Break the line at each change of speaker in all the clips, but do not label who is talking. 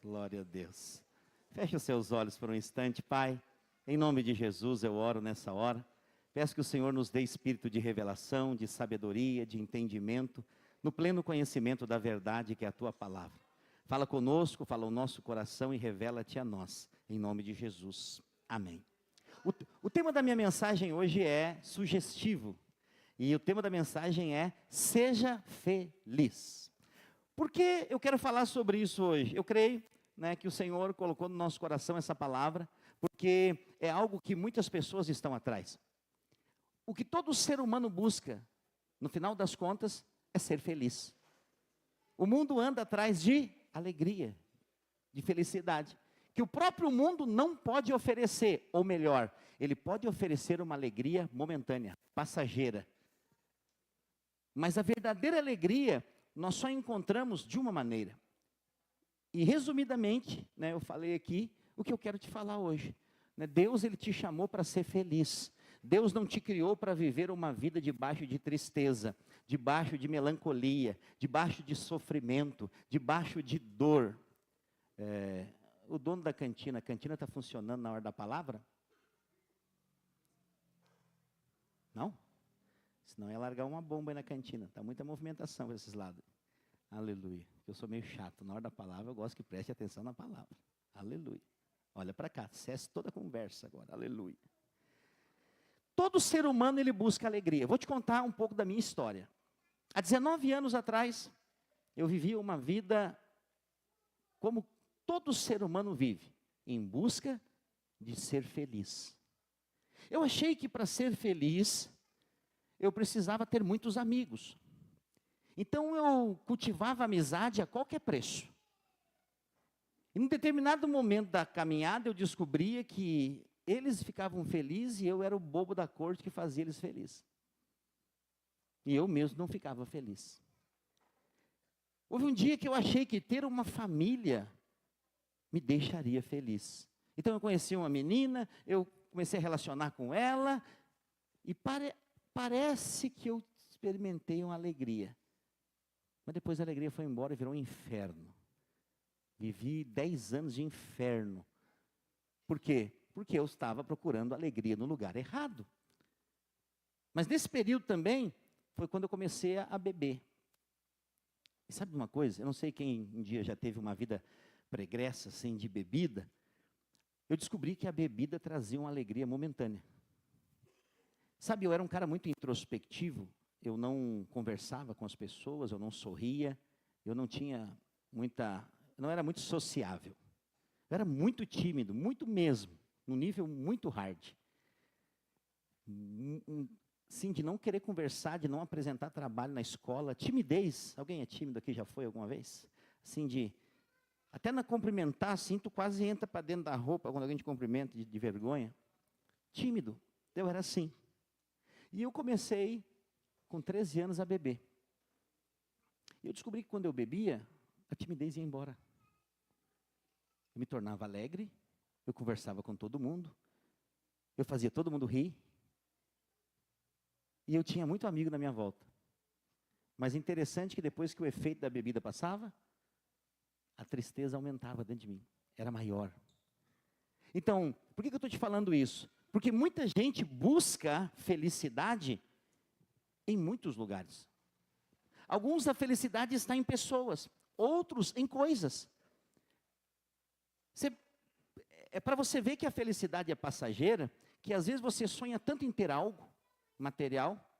Glória a Deus. Feche os seus olhos por um instante, Pai. Em nome de Jesus eu oro nessa hora. Peço que o Senhor nos dê espírito de revelação, de sabedoria, de entendimento, no pleno conhecimento da verdade que é a Tua palavra. Fala conosco, fala o nosso coração e revela-te a nós. Em nome de Jesus. Amém. O tema da minha mensagem hoje é sugestivo. E o tema da mensagem é seja feliz. Por que eu quero falar sobre isso hoje? Eu creio, que o Senhor colocou no nosso coração essa palavra, porque é algo que muitas pessoas estão atrás. O que todo ser humano busca, no final das contas, é ser feliz. O mundo anda atrás de alegria, de felicidade, que o próprio mundo não pode oferecer, ou melhor, ele pode oferecer uma alegria momentânea, passageira. Mas a verdadeira alegria, nós só encontramos de uma maneira. E resumidamente, eu falei aqui o que eu quero te falar hoje. Deus, Ele te chamou para ser feliz. Deus não te criou para viver uma vida debaixo de tristeza, debaixo de melancolia, debaixo de sofrimento, debaixo de dor. O dono da cantina, a cantina está funcionando na hora da palavra? Não? Senão ia largar uma bomba aí na cantina. Está muita movimentação para esses lados. Aleluia. Eu sou meio chato. Na hora da palavra, eu gosto que preste atenção na palavra. Aleluia. Olha para cá, cesse toda a conversa agora. Aleluia. Todo ser humano, ele busca alegria. Vou te contar um pouco da minha história. Há 19 anos atrás, eu vivia uma vida como todo ser humano vive, em busca de ser feliz. Eu achei que para ser feliz, eu precisava ter muitos amigos. Então eu cultivava amizade a qualquer preço. Em um determinado momento da caminhada, eu descobria que eles ficavam felizes e eu era o bobo da corte que fazia eles felizes. E eu mesmo não ficava feliz. Houve um dia que eu achei que ter uma família me deixaria feliz. Então eu conheci uma menina, eu comecei a relacionar com ela, e parece que eu experimentei uma alegria. Mas depois a alegria foi embora e virou um inferno. Vivi 10 anos de inferno. Por quê? Porque eu estava procurando alegria no lugar errado. Mas nesse período também, foi quando eu comecei a beber. E sabe uma coisa? Eu não sei quem um dia já teve uma vida pregressa, assim, de bebida. Eu descobri que a bebida trazia uma alegria momentânea. Sabe, eu era um cara muito introspectivo. Eu não conversava com as pessoas, eu não sorria. Eu não tinha não era muito sociável. Eu era muito tímido, muito mesmo. Num nível muito hard. Sim, de não querer conversar, de não apresentar trabalho na escola. Timidez. Alguém é tímido aqui, já foi alguma vez? Assim, até na cumprimentar, assim, tu quase entra para dentro da roupa quando alguém te cumprimenta, de vergonha. Tímido. Eu era assim. E eu comecei, com 13 anos, a beber. E eu descobri que quando eu bebia, a timidez ia embora. Eu me tornava alegre, eu conversava com todo mundo, eu fazia todo mundo rir, e eu tinha muito amigo na minha volta. Mas interessante que depois que o efeito da bebida passava, a tristeza aumentava dentro de mim, era maior. Então, por que eu estou te falando isso? Porque muita gente busca felicidade em muitos lugares. Alguns a felicidade está em pessoas, outros em coisas. É para você ver que a felicidade é passageira, que às vezes você sonha tanto em ter algo material,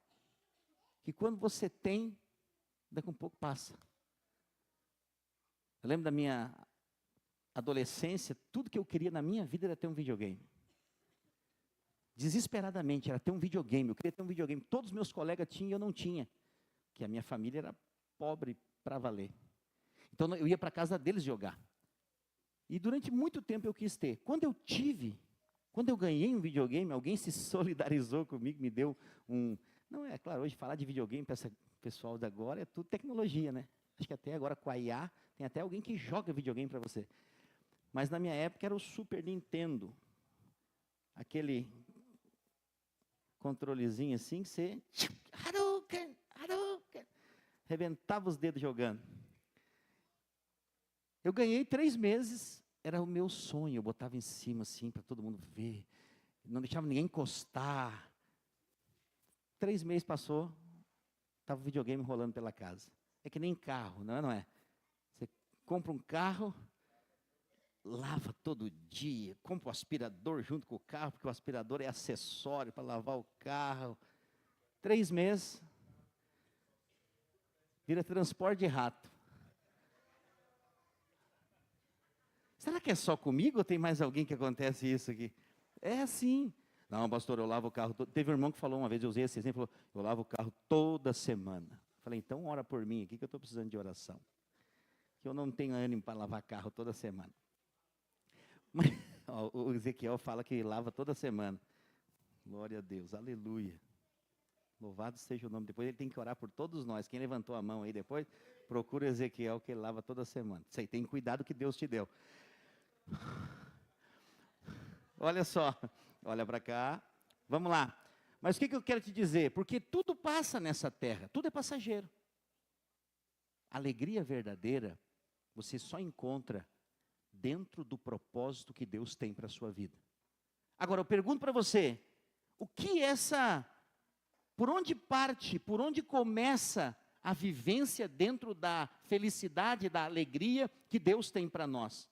que quando você tem, daqui a um pouco passa. Eu lembro da minha adolescência, tudo que eu queria na minha vida era ter um videogame. Desesperadamente, era ter um videogame. Eu queria ter um videogame. Todos os meus colegas tinham e eu não tinha. Porque a minha família era pobre para valer. Então eu ia para a casa deles jogar. E durante muito tempo eu quis ter. Quando eu ganhei um videogame, alguém se solidarizou comigo, me deu um... Não, é claro, hoje falar de videogame para esse pessoal de agora é tudo tecnologia, né? Acho que até agora com a IA, tem até alguém que joga videogame para você. Mas na minha época era o Super Nintendo. Aquele controlezinho assim que você... Hadouken! Rebentava os dedos jogando. Eu ganhei 3 meses, era o meu sonho. Eu botava em cima assim, para todo mundo ver. Não deixava ninguém encostar. 3 meses passou, estava o videogame rolando pela casa. É que nem carro, não é? Você compra um carro, lava todo dia, compra o aspirador junto com o carro, porque o aspirador é acessório para lavar o carro. 3 meses, vira transporte de rato. Será que é só comigo ou tem mais alguém que acontece isso aqui? É assim. Não, pastor, eu lavo o carro. Teve um irmão que falou uma vez, eu usei esse exemplo, falou, eu lavo o carro toda semana. Falei, então ora por mim aqui que eu estou precisando de oração. Que eu não tenho ânimo para lavar carro toda semana. Mas, ó, o Ezequiel fala que lava toda semana. Glória a Deus, aleluia. Louvado seja o nome. Depois ele tem que orar por todos nós. Quem levantou a mão aí depois, procura Ezequiel que ele lava toda semana. Isso aí, tem cuidado que Deus te deu. Olha só, olha para cá. Vamos lá. Mas o que eu quero te dizer? Porque tudo passa nessa terra, tudo é passageiro. Alegria verdadeira, você só encontra dentro do propósito que Deus tem para a sua vida. Agora, eu pergunto para você, por onde parte, por onde começa a vivência dentro da felicidade, da alegria que Deus tem para nós?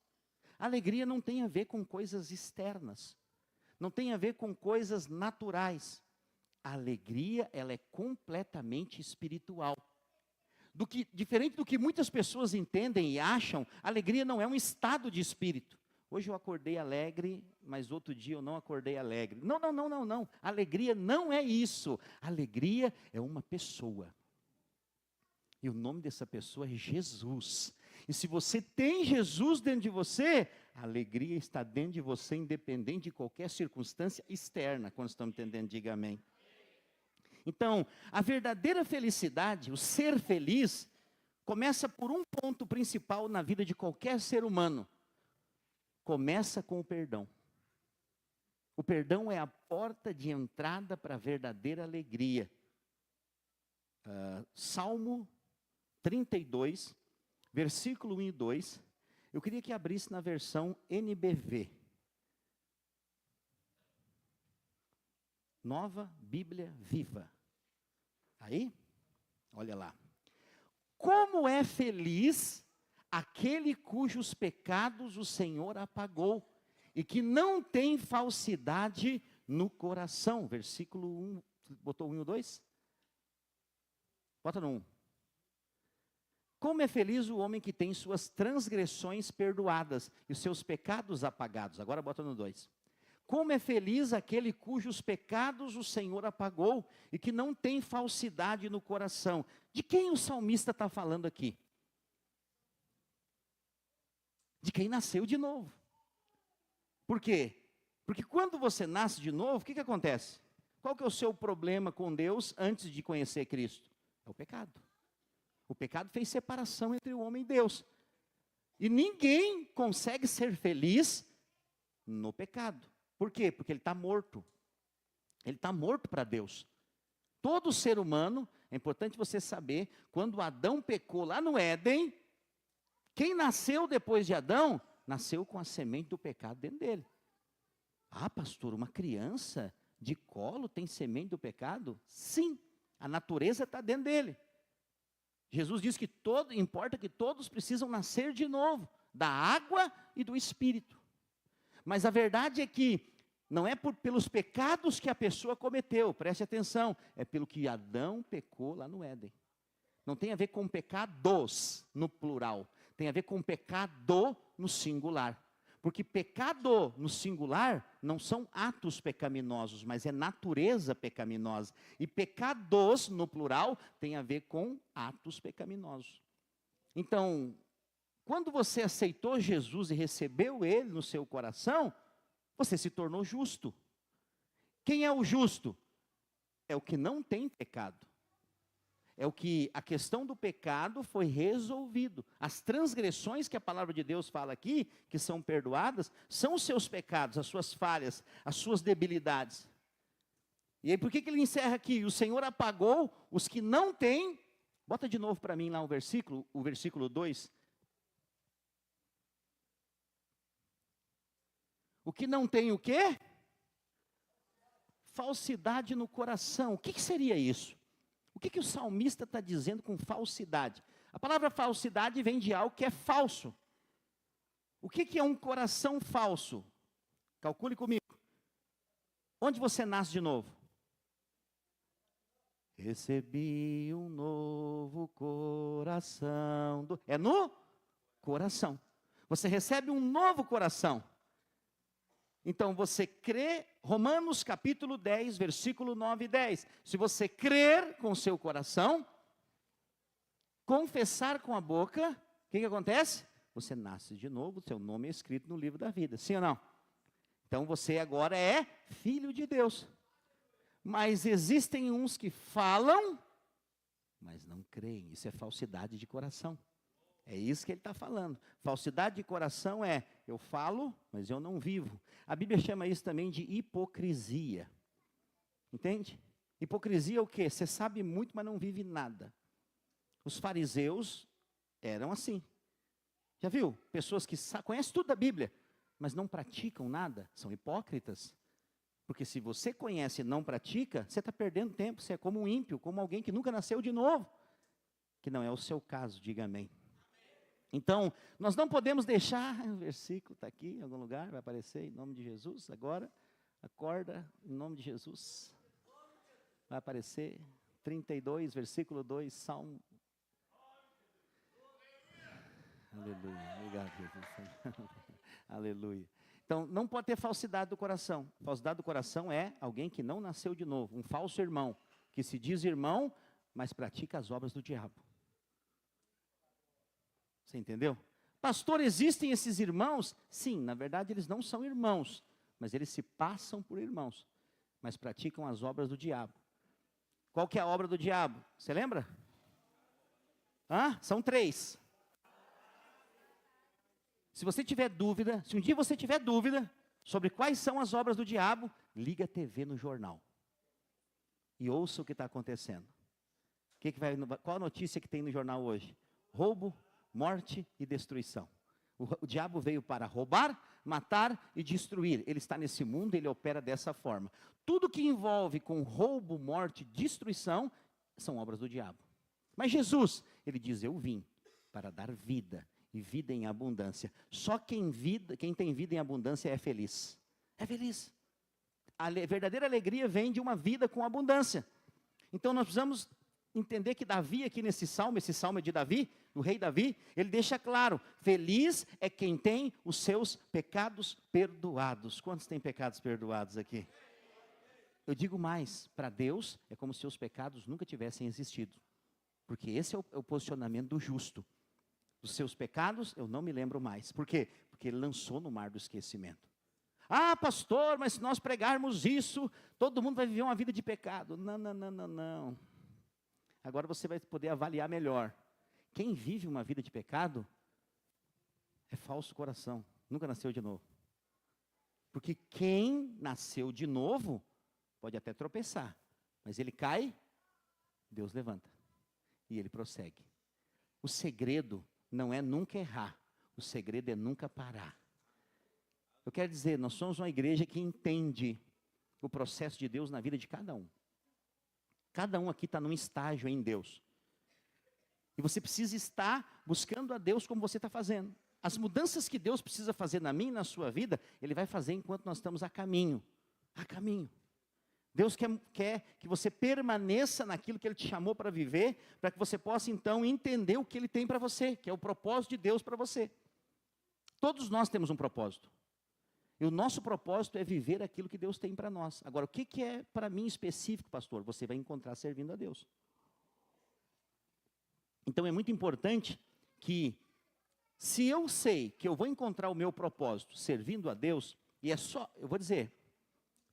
A alegria não tem a ver com coisas externas, não tem a ver com coisas naturais. A alegria, ela é completamente espiritual. Diferente do que muitas pessoas entendem e acham, a alegria não é um estado de espírito. Hoje eu acordei alegre, mas outro dia eu não acordei alegre. Não. Alegria não é isso. Alegria é uma pessoa. E o nome dessa pessoa é Jesus. E se você tem Jesus dentro de você, a alegria está dentro de você, independente de qualquer circunstância externa. Quando estão entendendo, diga amém. Então, a verdadeira felicidade, o ser feliz, começa por um ponto principal na vida de qualquer ser humano. Começa com o perdão. O perdão é a porta de entrada para a verdadeira alegria. Salmo 32, versículo 1 e 2. Eu queria que abrisse na versão NBV. Nova Bíblia Viva. Aí, olha lá. Como é feliz aquele cujos pecados o Senhor apagou e que não tem falsidade no coração. Versículo 1, botou 1 e o 2? Bota no 1. Como é feliz o homem que tem suas transgressões perdoadas e os seus pecados apagados. Agora bota no 2. Como é feliz aquele cujos pecados o Senhor apagou e que não tem falsidade no coração. De quem o salmista está falando aqui? De quem nasceu de novo. Por quê? Porque quando você nasce de novo, o que acontece? Qual que é o seu problema com Deus antes de conhecer Cristo? É o pecado. O pecado fez separação entre o homem e Deus. E ninguém consegue ser feliz no pecado. Por quê? Porque ele está morto. Ele está morto para Deus. Todo ser humano, é importante você saber, quando Adão pecou lá no Éden, quem nasceu depois de Adão, nasceu com a semente do pecado dentro dele. Ah, pastor, uma criança de colo tem semente do pecado? Sim, a natureza está dentro dele. Jesus diz que importa que todos precisam nascer de novo, da água e do Espírito. Mas a verdade é que não é pelos pecados que a pessoa cometeu, preste atenção, é pelo que Adão pecou lá no Éden. Não tem a ver com pecados no plural, tem a ver com pecado no singular. Porque pecado no singular não são atos pecaminosos, mas é natureza pecaminosa. E pecados no plural tem a ver com atos pecaminosos. Então, quando você aceitou Jesus e recebeu Ele no seu coração, você se tornou justo. Quem é o justo? É o que não tem pecado. É o que a questão do pecado foi resolvido. As transgressões que a palavra de Deus fala aqui, que são perdoadas, são os seus pecados, as suas falhas, as suas debilidades. E aí por que ele encerra aqui? O Senhor apagou os que não têm. Bota de novo para mim lá o versículo 2. O que não tem o quê? Falsidade no coração. O que seria isso? O que o salmista está dizendo com falsidade? A palavra falsidade vem de algo que é falso. O que é um coração falso? Calcule comigo. Onde você nasce de novo? Recebi um novo coração. É no coração. Você recebe um novo coração. Então você crê, Romanos capítulo 10, versículo 9 e 10. Se você crer com o seu coração, confessar com a boca, o que acontece? Você nasce de novo, seu nome é escrito no livro da vida, sim ou não? Então você agora é filho de Deus. Mas existem uns que falam, mas não creem. Isso é falsidade de coração. É isso que ele está falando. Falsidade de coração é, eu falo, mas eu não vivo. A Bíblia chama isso também de hipocrisia. Entende? Hipocrisia é o quê? Você sabe muito, mas não vive nada. Os fariseus eram assim. Já viu? Pessoas que conhecem tudo da Bíblia, mas não praticam nada, são hipócritas. Porque se você conhece e não pratica, você está perdendo tempo, você é como um ímpio, como alguém que nunca nasceu de novo. Que não é o seu caso, diga amém. Então, nós não podemos deixar, o versículo está aqui em algum lugar, vai aparecer em nome de Jesus, agora, acorda em nome de Jesus. Vai aparecer, 32, versículo 2, Salmo. Aleluia, obrigado Jesus. Aleluia. Então, não pode ter falsidade do coração. Falsidade do coração é alguém que não nasceu de novo, um falso irmão, que se diz irmão, mas pratica as obras do diabo. Você entendeu? Pastor, existem esses irmãos? Sim, na verdade eles não são irmãos, mas eles se passam por irmãos, mas praticam as obras do diabo. Qual que é a obra do diabo? Você lembra? São 3. Se você tiver dúvida, se um dia você tiver dúvida sobre quais são as obras do diabo, liga a TV no jornal e ouça o que está acontecendo. Qual a notícia que tem no jornal hoje? Roubo, morte e destruição. O diabo veio para roubar, matar e destruir. Ele está nesse mundo, ele opera dessa forma. Tudo que envolve com roubo, morte, destruição, são obras do diabo. Mas Jesus, ele diz, eu vim para dar vida, e vida em abundância. Só quem tem vida em abundância é feliz. É feliz. A verdadeira alegria vem de uma vida com abundância. Então nós precisamos entender que Davi aqui nesse salmo, esse salmo é de Davi, do rei Davi, ele deixa claro, feliz é quem tem os seus pecados perdoados. Quantos têm pecados perdoados aqui? Eu digo mais, para Deus é como se os pecados nunca tivessem existido. Porque esse é o posicionamento do justo. Dos seus pecados eu não me lembro mais. Por quê? Porque ele lançou no mar do esquecimento. Pastor, mas se nós pregarmos isso, todo mundo vai viver uma vida de pecado. Não. Agora você vai poder avaliar melhor. Quem vive uma vida de pecado é falso coração, nunca nasceu de novo. Porque quem nasceu de novo pode até tropeçar, mas ele cai, Deus levanta e ele prossegue. O segredo não é nunca errar, o segredo é nunca parar. Eu quero dizer, nós somos uma igreja que entende o processo de Deus na vida de cada um. Cada um aqui está num estágio em Deus. E você precisa estar buscando a Deus como você está fazendo. As mudanças que Deus precisa fazer na minha e na sua vida, Ele vai fazer enquanto nós estamos a caminho. A caminho. Deus quer que você permaneça naquilo que Ele te chamou para viver, para que você possa então entender o que Ele tem para você, que é o propósito de Deus para você. Todos nós temos um propósito. E o nosso propósito é viver aquilo que Deus tem para nós. Agora, o que é para mim específico, pastor? Você vai encontrar servindo a Deus. Então é muito importante que, se eu sei que eu vou encontrar o meu propósito servindo a Deus, e é só, eu vou dizer,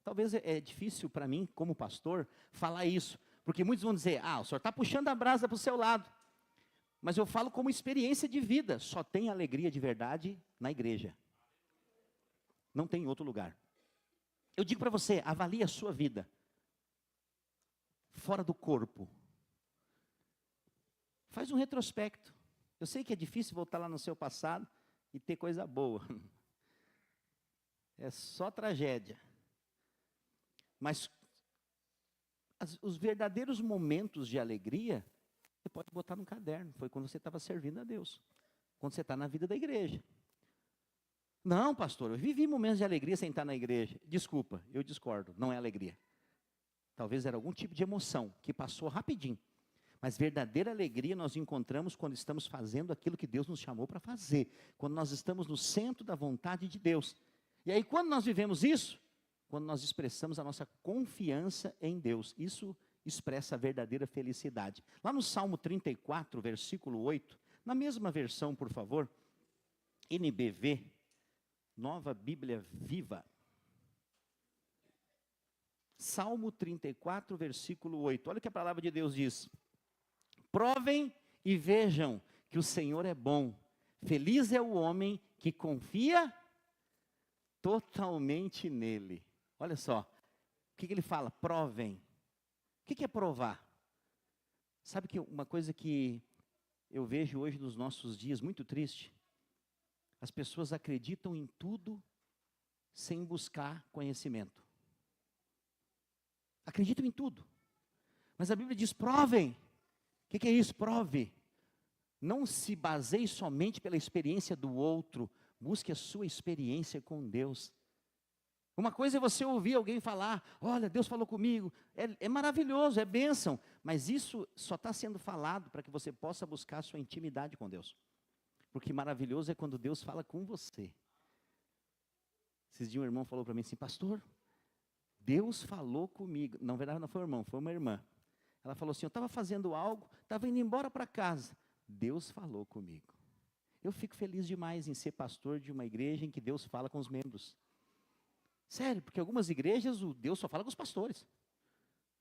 talvez é difícil para mim, como pastor, falar isso, porque muitos vão dizer, o senhor está puxando a brasa para o seu lado, mas eu falo como experiência de vida, só tem alegria de verdade na igreja, não tem em outro lugar. Eu digo para você, avalie a sua vida, fora do corpo, faz um retrospecto. Eu sei que é difícil voltar lá no seu passado e ter coisa boa. É só tragédia. Mas os verdadeiros momentos de alegria, você pode botar no caderno. Foi quando você estava servindo a Deus. Quando você está na vida da igreja. Não, pastor, eu vivi momentos de alegria sem estar na igreja. Desculpa, eu discordo, não é alegria. Talvez era algum tipo de emoção que passou rapidinho. Mas verdadeira alegria nós encontramos quando estamos fazendo aquilo que Deus nos chamou para fazer. Quando nós estamos no centro da vontade de Deus. E aí quando nós vivemos isso, quando nós expressamos a nossa confiança em Deus, isso expressa a verdadeira felicidade. Lá no Salmo 34, versículo 8, na mesma versão, por favor, NBV, Nova Bíblia Viva. Salmo 34, versículo 8. Olha o que a palavra de Deus diz. Provem e vejam que o Senhor é bom. Feliz é o homem que confia totalmente nele. Olha só, o que ele fala? Provem. O que é provar? Sabe que uma coisa que eu vejo hoje nos nossos dias, muito triste, as pessoas acreditam em tudo sem buscar conhecimento. Acreditam em tudo. Mas a Bíblia diz, provem. O que é isso? Prove. Não se baseie somente pela experiência do outro. Busque a sua experiência com Deus. Uma coisa é você ouvir alguém falar, olha, Deus falou comigo. É maravilhoso, é bênção. Mas isso só está sendo falado para que você possa buscar a sua intimidade com Deus. Porque maravilhoso é quando Deus fala com você. Esses dias um irmão falou para mim assim, pastor, Deus falou comigo. Não, na verdade não foi um irmão, foi uma irmã. Ela falou assim, eu estava fazendo algo, estava indo embora para casa. Deus falou comigo. Eu fico feliz demais em ser pastor de uma igreja em que Deus fala com os membros. Sério, porque algumas igrejas, Deus só fala com os pastores.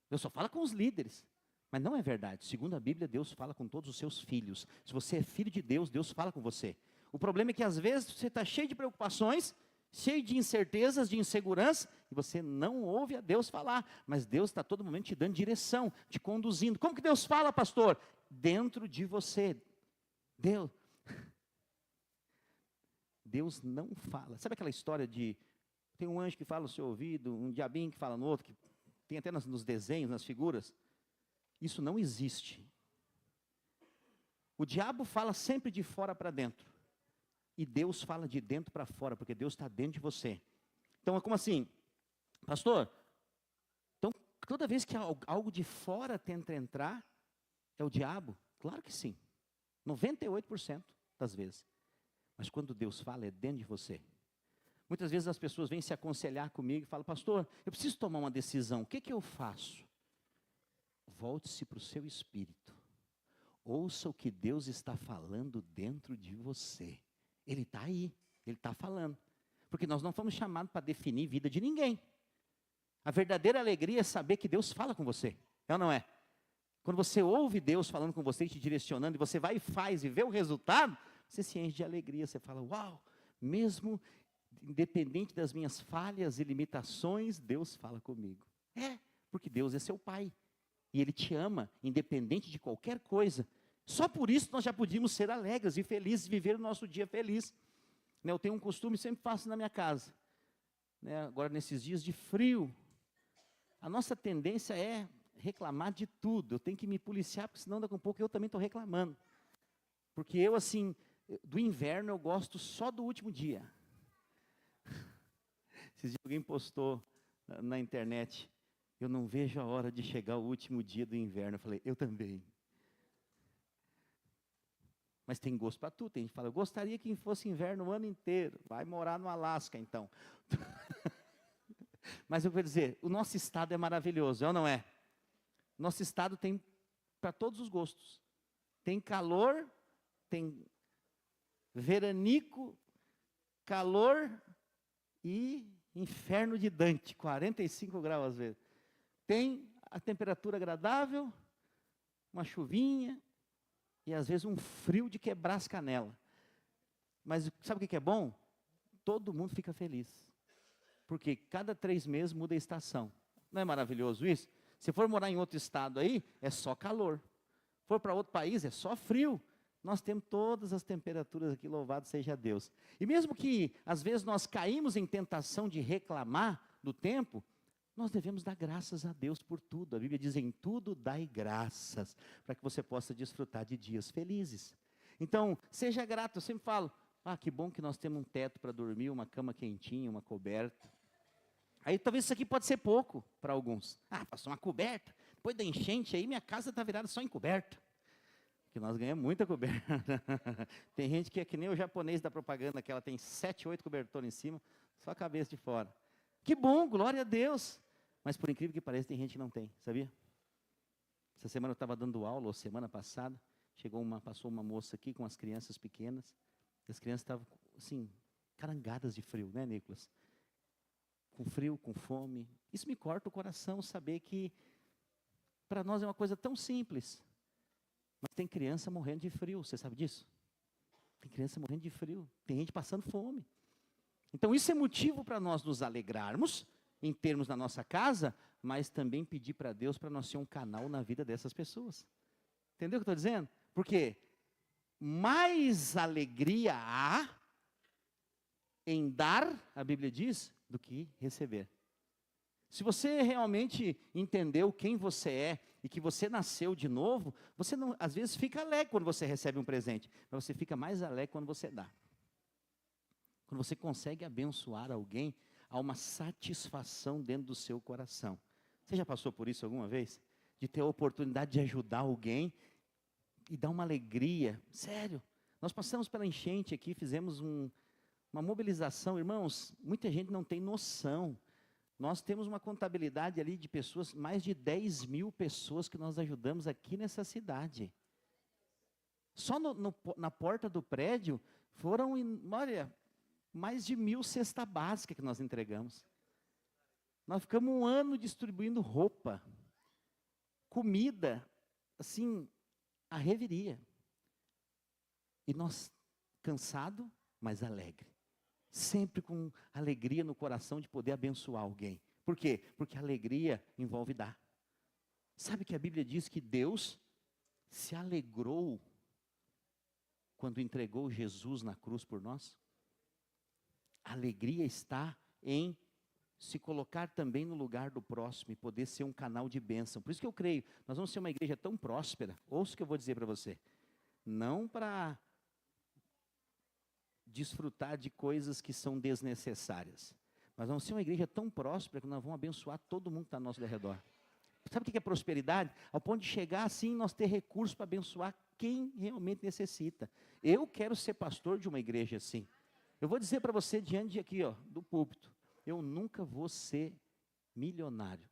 Deus só fala com os líderes. Mas não é verdade. Segundo a Bíblia, Deus fala com todos os seus filhos. Se você é filho de Deus, Deus fala com você. O problema é que às vezes você está cheio de preocupações, cheio de incertezas, de insegurança, e você não ouve a Deus falar. Mas Deus está a todo momento te dando direção, te conduzindo. Como que Deus fala, pastor? Dentro de você. Deus não fala. Sabe aquela história de... Tem um anjo que fala no seu ouvido, um diabinho que fala no outro, que tem até nos desenhos, nas figuras. Isso não existe. O diabo fala sempre de fora para dentro. E Deus fala de dentro para fora, porque Deus está dentro de você. Então é como assim, pastor, então toda vez que algo de fora tenta entrar, é o diabo? Claro que sim. 98% das vezes. Mas quando Deus fala, é dentro de você. Muitas vezes as pessoas vêm se aconselhar comigo e falam, pastor, eu preciso tomar uma decisão, o que eu faço? Volte-se para o seu espírito. Ouça o que Deus está falando dentro de você. Ele está aí, Ele está falando. Porque nós não fomos chamados para definir vida de ninguém. A verdadeira alegria é saber que Deus fala com você. É ou não é? Quando você ouve Deus falando com você, te direcionando, e você vai e faz e vê o resultado, você se enche de alegria. Você fala, uau, mesmo independente das minhas falhas e limitações, Deus fala comigo. Porque Deus é seu Pai. E Ele te ama, independente de qualquer coisa. Só por isso nós já podíamos ser alegres e felizes, viver o nosso dia feliz. Eu tenho um costume, sempre faço na minha casa. Agora, nesses dias de frio, a nossa tendência é reclamar de tudo. Eu tenho que me policiar, porque senão daqui a pouco eu também estou reclamando. Porque eu, assim, do inverno eu gosto só do último dia. Esses dias alguém postou na internet, eu não vejo a hora de chegar o último dia do inverno. Eu falei, eu também. Mas tem gosto para tudo. Tem gente que fala, eu gostaria que fosse inverno o ano inteiro. Vai morar no Alasca, então. Mas eu vou dizer, o nosso estado é maravilhoso, é ou não é? Nosso estado tem para todos os gostos. Tem calor, tem veranico, calor e inferno de Dante, 45 graus às vezes. Tem a temperatura agradável, uma chuvinha e às vezes um frio de quebrar as canelas. Mas sabe o que é bom? Todo mundo fica feliz. Porque cada 3 meses muda a estação. Não é maravilhoso isso? Se for morar em outro estado aí, é só calor. For para outro país, é só frio. Nós temos todas as temperaturas aqui, louvado seja Deus. E mesmo que, às vezes, nós caímos em tentação de reclamar do tempo, nós devemos dar graças a Deus por tudo. A Bíblia diz, em tudo dai graças, para que você possa desfrutar de dias felizes. Então, seja grato, eu sempre falo, que bom que nós temos um teto para dormir, uma cama quentinha, uma coberta. Aí talvez isso aqui pode ser pouco para alguns. Passou uma coberta, depois da enchente aí minha casa está virada só em coberta. Porque nós ganhamos muita coberta. Tem gente que é que nem o japonês da propaganda, que ela tem 7, 8 cobertores em cima, só a cabeça de fora. Que bom, glória a Deus. Mas por incrível que pareça, tem gente que não tem, sabia? Essa semana eu estava dando aula, ou semana passada, passou uma moça aqui com as crianças pequenas, e as crianças estavam, assim, carangadas de frio, né, Nicolas? Com frio, com fome. Isso me corta o coração, saber que para nós é uma coisa tão simples, mas tem criança morrendo de frio, você sabe disso? Tem criança morrendo de frio, tem gente passando fome. Então isso é motivo para nós nos alegrarmos, em termos da nossa casa, mas também pedir para Deus para nós ser um canal na vida dessas pessoas. Entendeu o que eu estou dizendo? Porque mais alegria há em dar, a Bíblia diz, do que receber. Se você realmente entendeu quem você é e que você nasceu de novo, você não, às vezes fica alegre quando você recebe um presente, mas você fica mais alegre quando você dá. Quando você consegue abençoar alguém, há uma satisfação dentro do seu coração. Você já passou por isso alguma vez? De ter a oportunidade de ajudar alguém e dar uma alegria. Sério, nós passamos pela enchente aqui, fizemos uma mobilização. Irmãos, muita gente não tem noção. Nós temos uma contabilidade ali de pessoas, mais de 10 mil pessoas que nós ajudamos aqui nessa cidade. Só na porta do prédio foram, olha, mais de 1.000 cestas básicas que nós entregamos. Nós ficamos um ano distribuindo roupa, comida, assim, a reveria. E nós, cansado, mas alegre. Sempre com alegria no coração de poder abençoar alguém. Por quê? Porque a alegria envolve dar. Sabe que a Bíblia diz que Deus se alegrou quando entregou Jesus na cruz por nós? A alegria está em se colocar também no lugar do próximo e poder ser um canal de bênção. Por isso que eu creio, nós vamos ser uma igreja tão próspera, ouça o que eu vou dizer para você, não para desfrutar de coisas que são desnecessárias, mas vamos ser uma igreja tão próspera que nós vamos abençoar todo mundo que está ao nosso redor. Sabe o que é prosperidade? Ao ponto de chegar assim, nós ter recursos para abençoar quem realmente necessita. Eu quero ser pastor de uma igreja assim. Eu vou dizer para você, diante de aqui, do púlpito, eu nunca vou ser milionário.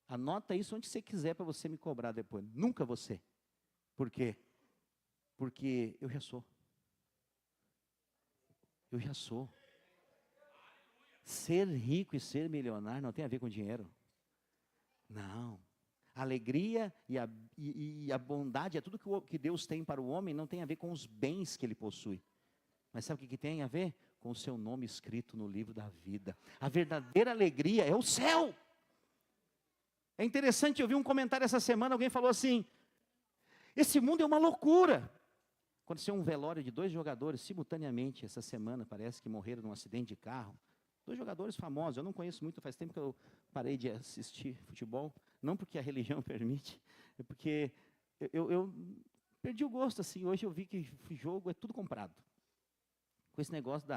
Anota isso onde você quiser para você me cobrar depois. Nunca vou ser. Por quê? Porque eu já sou. Eu já sou. Ser rico e ser milionário não tem a ver com dinheiro. Não. A alegria e a bondade, é tudo que Deus tem para o homem, não tem a ver com os bens que ele possui. Mas sabe o que tem a ver? Com o seu nome escrito no livro da vida. A verdadeira alegria é o céu. É interessante, eu vi um comentário essa semana, alguém falou assim, esse mundo é uma loucura. Aconteceu um velório de 2 jogadores simultaneamente essa semana, parece que morreram num acidente de carro. 2 jogadores famosos, eu não conheço muito, faz tempo que eu parei de assistir futebol, não porque a religião permite, é porque eu perdi o gosto, assim, hoje eu vi que jogo é tudo comprado. Com esse negócio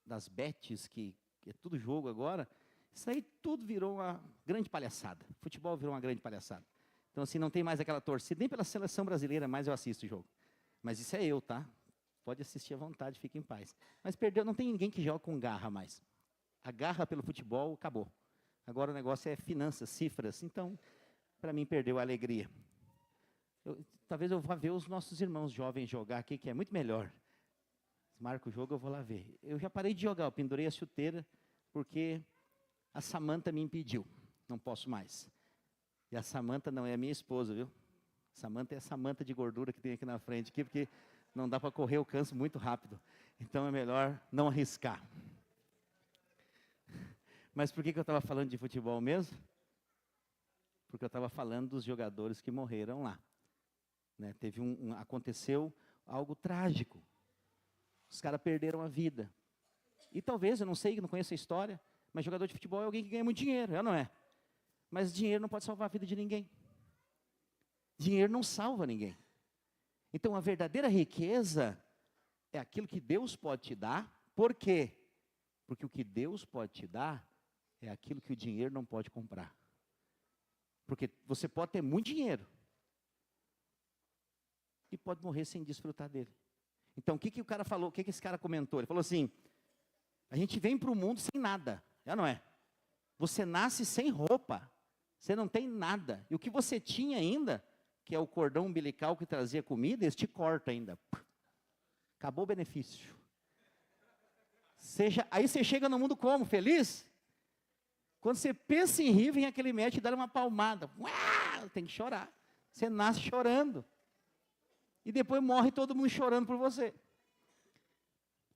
das bets, que é tudo jogo agora, isso aí tudo virou uma grande palhaçada. Futebol virou uma grande palhaçada. Então, assim, não tem mais aquela torcida, nem pela seleção brasileira mais eu assisto o jogo. Mas isso é eu, tá? Pode assistir à vontade, fique em paz. Mas perdeu, não tem ninguém que joga com garra mais. A garra pelo futebol acabou. Agora o negócio é finanças, cifras. Então, para mim, perdeu a alegria. Talvez eu vá ver os nossos irmãos jovens jogar aqui, que é muito melhor. Marca o jogo, eu vou lá ver. Eu já parei de jogar, eu pendurei a chuteira, porque a Samanta me impediu. Não posso mais. E a Samanta não é a minha esposa, viu? Samanta é essa manta de gordura que tem aqui na frente, aqui, porque não dá para correr, eu canso muito rápido. Então é melhor não arriscar. Mas por que eu estava falando de futebol mesmo? Porque eu estava falando dos jogadores que morreram lá. né? Aconteceu algo trágico. Os caras perderam a vida. E talvez, eu não sei, não conheço a história, mas jogador de futebol é alguém que ganha muito dinheiro, não é? Mas dinheiro não pode salvar a vida de ninguém. Dinheiro não salva ninguém. Então, a verdadeira riqueza é aquilo que Deus pode te dar. Por quê? Porque o que Deus pode te dar é aquilo que o dinheiro não pode comprar. Porque você pode ter muito dinheiro e pode morrer sem desfrutar dele. Então, o que o cara falou? O que esse cara comentou? Ele falou assim: a gente vem para o mundo sem nada, já não é? Você nasce sem roupa, você não tem nada. E o que você tinha ainda, que é o cordão umbilical que trazia comida, eles te corta ainda. Acabou o benefício. Aí você chega no mundo como? Feliz? Quando você pensa em rir, vem aquele médico e dá uma palmada. Uau, tem que chorar. Você nasce chorando. E depois morre todo mundo chorando por você.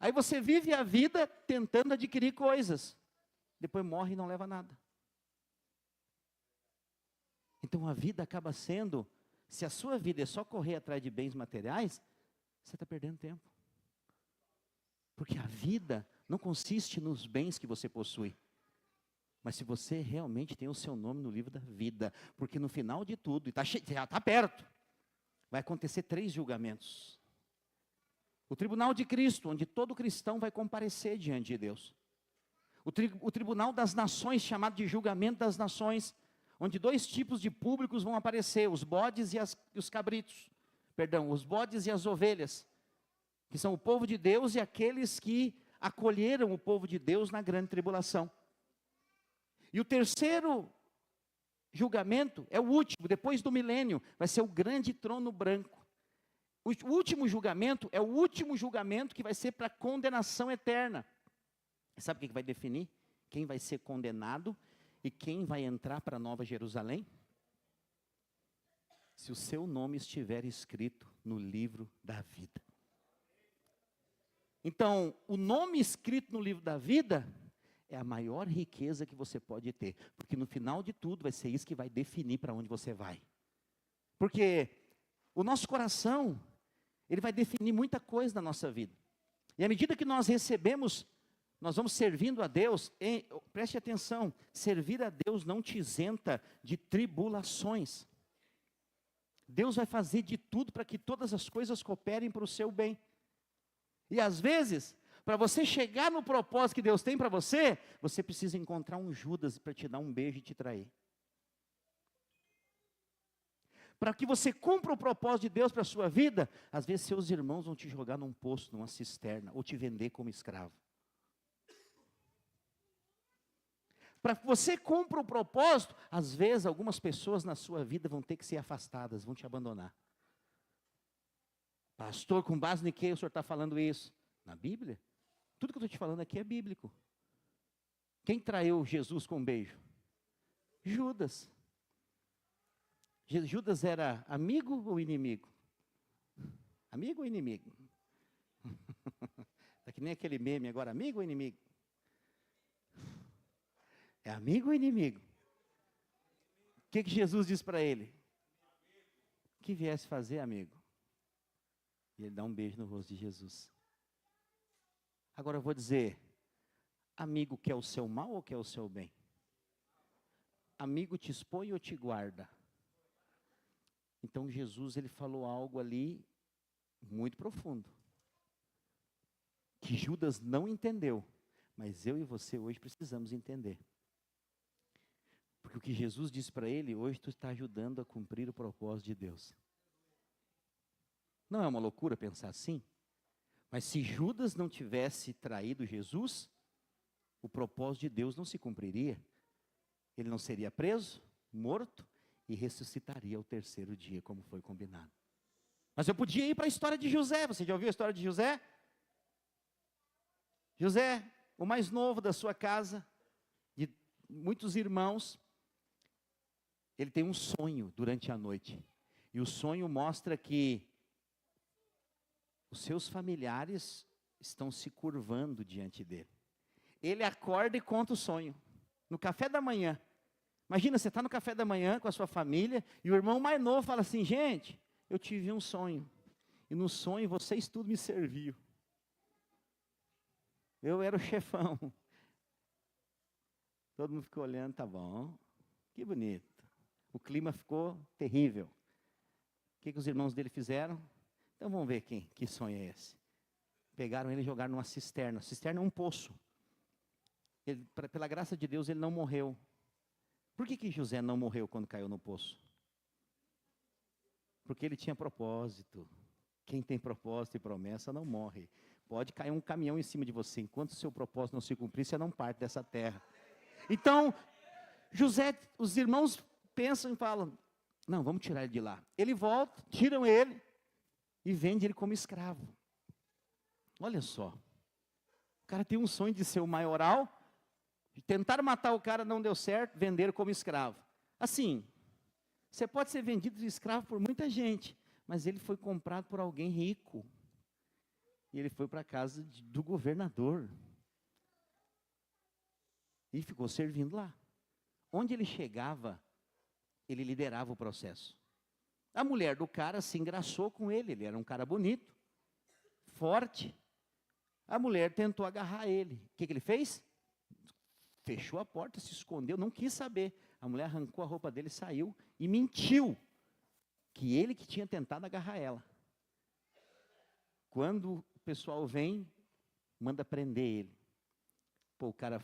Aí você vive a vida tentando adquirir coisas. Depois morre e não leva nada. Então a vida acaba sendo, se a sua vida é só correr atrás de bens materiais, você está perdendo tempo. Porque a vida não consiste nos bens que você possui. Mas se você realmente tem o seu nome no livro da vida, porque no final de tudo, e já está perto, vai acontecer 3 julgamentos. O tribunal de Cristo, onde todo cristão vai comparecer diante de Deus. O tribunal das nações, chamado de julgamento das nações, onde 2 tipos de públicos vão aparecer, os bodes e os cabritos. Perdão, os bodes e as ovelhas, que são o povo de Deus e aqueles que acolheram o povo de Deus na grande tribulação. E o terceiro julgamento é o último, depois do milênio, vai ser o grande trono branco. O último julgamento é o último julgamento que vai ser para condenação eterna. Sabe o que vai definir? Quem vai ser condenado e quem vai entrar para a Nova Jerusalém? Se o seu nome estiver escrito no livro da vida. Então, o nome escrito no livro da vida é a maior riqueza que você pode ter. Porque no final de tudo vai ser isso que vai definir para onde você vai. Porque o nosso coração, ele vai definir muita coisa na nossa vida. E à medida que nós recebemos, nós vamos servindo a Deus, preste atenção, servir a Deus não te isenta de tribulações. Deus vai fazer de tudo para que todas as coisas cooperem para o seu bem. E às vezes, para você chegar no propósito que Deus tem para você, você precisa encontrar um Judas para te dar um beijo e te trair. Para que você cumpra o propósito de Deus para a sua vida, às vezes seus irmãos vão te jogar num poço, numa cisterna, ou te vender como escravo. Para que você cumpra o propósito, às vezes algumas pessoas na sua vida vão ter que ser afastadas, vão te abandonar. Pastor, com base em que o senhor está falando isso? Na Bíblia? Tudo que eu estou te falando aqui é bíblico. Quem traiu Jesus com um beijo? Judas. Judas era amigo ou inimigo? Amigo ou inimigo? Está que nem aquele meme agora, amigo ou inimigo? É amigo ou inimigo? O que Jesus disse para ele? O que viesse fazer, amigo? E ele dá um beijo no rosto de Jesus. Agora eu vou dizer, amigo quer o seu mal ou quer o seu bem? Amigo te expõe ou te guarda? Então Jesus, ele falou algo ali muito profundo, que Judas não entendeu, mas eu e você hoje precisamos entender. Porque o que Jesus disse para ele, hoje tu está ajudando a cumprir o propósito de Deus. Não é uma loucura pensar assim? Mas se Judas não tivesse traído Jesus, o propósito de Deus não se cumpriria. Ele não seria preso, morto e ressuscitaria ao 3º dia, como foi combinado. Mas eu podia ir para a história de José. Você já ouviu a história de José? José, o mais novo da sua casa, de muitos irmãos, ele tem um sonho durante a noite. E o sonho mostra que os seus familiares estão se curvando diante dele. Ele acorda e conta o sonho, no café da manhã. Imagina, você está no café da manhã com a sua família, e o irmão mais novo fala assim, gente, eu tive um sonho. E no sonho vocês tudo me serviam. Eu era o chefão. Todo mundo ficou olhando, tá bom. Que bonito. O clima ficou terrível. O que os irmãos dele fizeram? Então vamos ver que sonho é esse. Pegaram ele e jogaram numa cisterna. Cisterna é um poço. Ele, pela graça de Deus, ele não morreu. Por que José não morreu quando caiu no poço? Porque ele tinha propósito. Quem tem propósito e promessa não morre. Pode cair um caminhão em cima de você. Enquanto o seu propósito não se cumprir, você não parte dessa terra. Então, José, os irmãos pensam e falam, não, vamos tirar ele de lá. Ele volta, tiram ele e vende ele como escravo. Olha só. O cara tem um sonho de ser o maioral. Tentaram matar o cara, não deu certo, venderam como escravo. Assim, você pode ser vendido de escravo por muita gente, mas ele foi comprado por alguém rico. E ele foi para a casa do governador. E ficou servindo lá. Onde ele chegava, ele liderava o processo. A mulher do cara se engraçou com ele era um cara bonito, forte. A mulher tentou agarrar ele. O que ele fez? Fechou a porta, se escondeu, não quis saber. A mulher arrancou a roupa dele, saiu e mentiu que ele que tinha tentado agarrar ela. Quando o pessoal vem, manda prender ele. Pô, o cara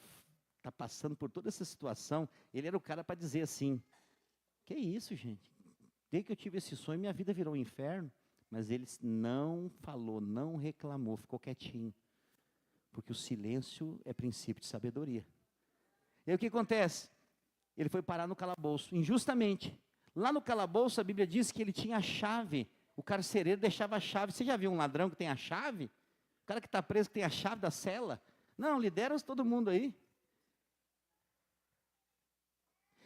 está passando por toda essa situação. Ele era o cara para dizer assim, que isso, gente? Desde que eu tive esse sonho, minha vida virou um inferno. Mas ele não falou, não reclamou, ficou quietinho. Porque o silêncio é princípio de sabedoria. E aí o que acontece? Ele foi parar no calabouço, injustamente. Lá no calabouço, a Bíblia diz que ele tinha a chave. O carcereiro deixava a chave. Você já viu um ladrão que tem a chave? O cara que está preso que tem a chave da cela? Não, lidera todo mundo aí.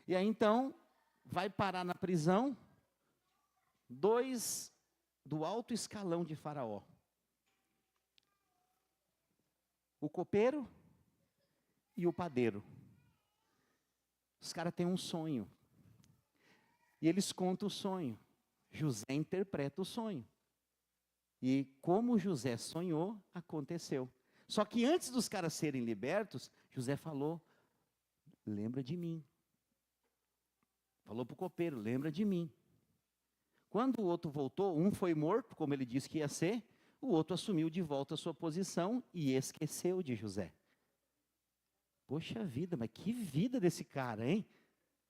E aí então, vai parar na prisão, 2 do alto escalão de Faraó. O copeiro e o padeiro. Os caras têm um sonho. E eles contam o sonho. José interpreta o sonho. E como José sonhou, aconteceu. Só que antes dos caras serem libertos, José falou, lembra de mim. Falou para o copeiro, lembra de mim. Quando o outro voltou, um foi morto, como ele disse que ia ser, o outro assumiu de volta a sua posição e esqueceu de José. Poxa vida, mas que vida desse cara, hein?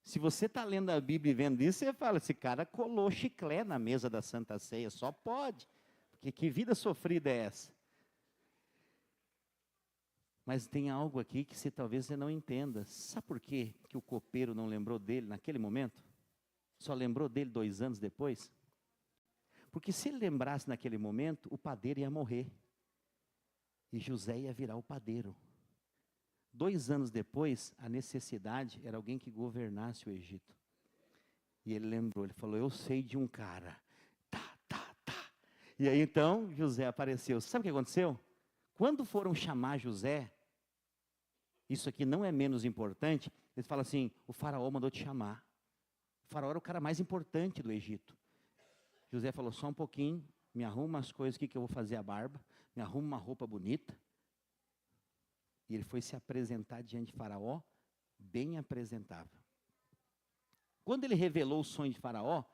Se você está lendo a Bíblia e vendo isso, você fala, esse cara colou chiclete na mesa da Santa Ceia, só pode. Porque que vida sofrida é essa? Mas tem algo aqui que talvez você não entenda. Sabe por quê que o copeiro não lembrou dele naquele momento? Só lembrou dele 2 anos depois? Porque se ele lembrasse naquele momento, o padeiro ia morrer. E José ia virar o padeiro. 2 anos depois, a necessidade era alguém que governasse o Egito. E ele lembrou, ele falou, eu sei de um cara. Tá. E aí então, José apareceu. Sabe o que aconteceu? Quando foram chamar José, isso aqui não é menos importante, eles falam assim, o faraó mandou te chamar. O faraó era o cara mais importante do Egito. José falou, só um pouquinho, me arruma as coisas aqui que eu vou fazer a barba, me arruma uma roupa bonita. E ele foi se apresentar diante de Faraó, bem apresentável. Quando ele revelou o sonho de Faraó,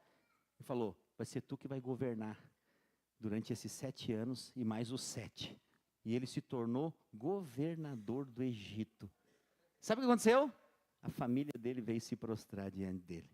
ele falou, vai ser tu que vai governar durante esses 7 anos e mais os 7. E ele se tornou governador do Egito. Sabe o que aconteceu? A família dele veio se prostrar diante dele.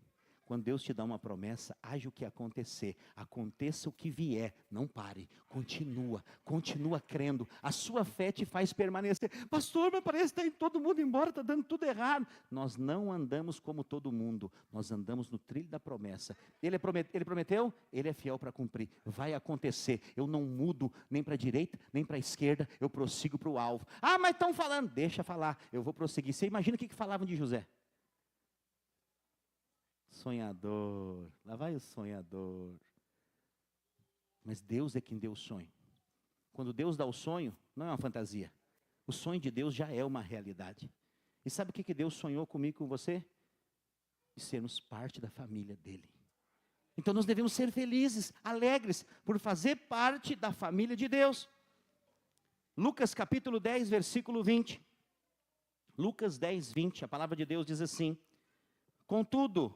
Quando Deus te dá uma promessa, haja o que acontecer, aconteça o que vier, não pare, continua crendo, a sua fé te faz permanecer. Pastor, mas parece que está indo todo mundo embora, está dando tudo errado. Nós não andamos como todo mundo, nós andamos no trilho da promessa. Ele prometeu, ele é fiel para cumprir, vai acontecer. Eu não mudo nem para a direita, nem para a esquerda, eu prossigo para o alvo. Ah, mas estão falando, deixa falar, eu vou prosseguir. Você imagina o que falavam de José? Sonhador, lá vai o sonhador. Mas Deus é quem deu o sonho. Quando Deus dá o sonho, não é uma fantasia. O sonho de Deus já é uma realidade. E sabe o que Deus sonhou comigo e com você? De sermos parte da família dele. Então nós devemos ser felizes, alegres, por fazer parte da família de Deus. Lucas capítulo 10, versículo 20. Lucas 10, 20, a palavra de Deus diz assim: contudo,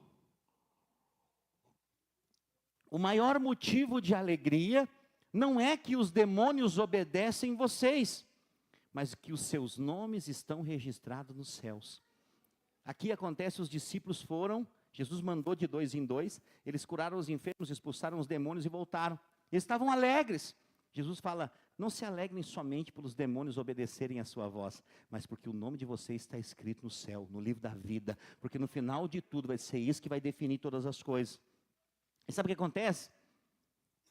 o maior motivo de alegria não é que os demônios obedecem vocês, mas que os seus nomes estão registrados nos céus. Aqui acontece, os discípulos foram, Jesus mandou de 2 em 2, eles curaram os enfermos, expulsaram os demônios e voltaram. Eles estavam alegres. Jesus fala: não se alegrem somente pelos demônios obedecerem a sua voz, mas porque o nome de vocês está escrito no céu, no livro da vida, porque no final de tudo vai ser isso que vai definir todas as coisas. E sabe o que acontece?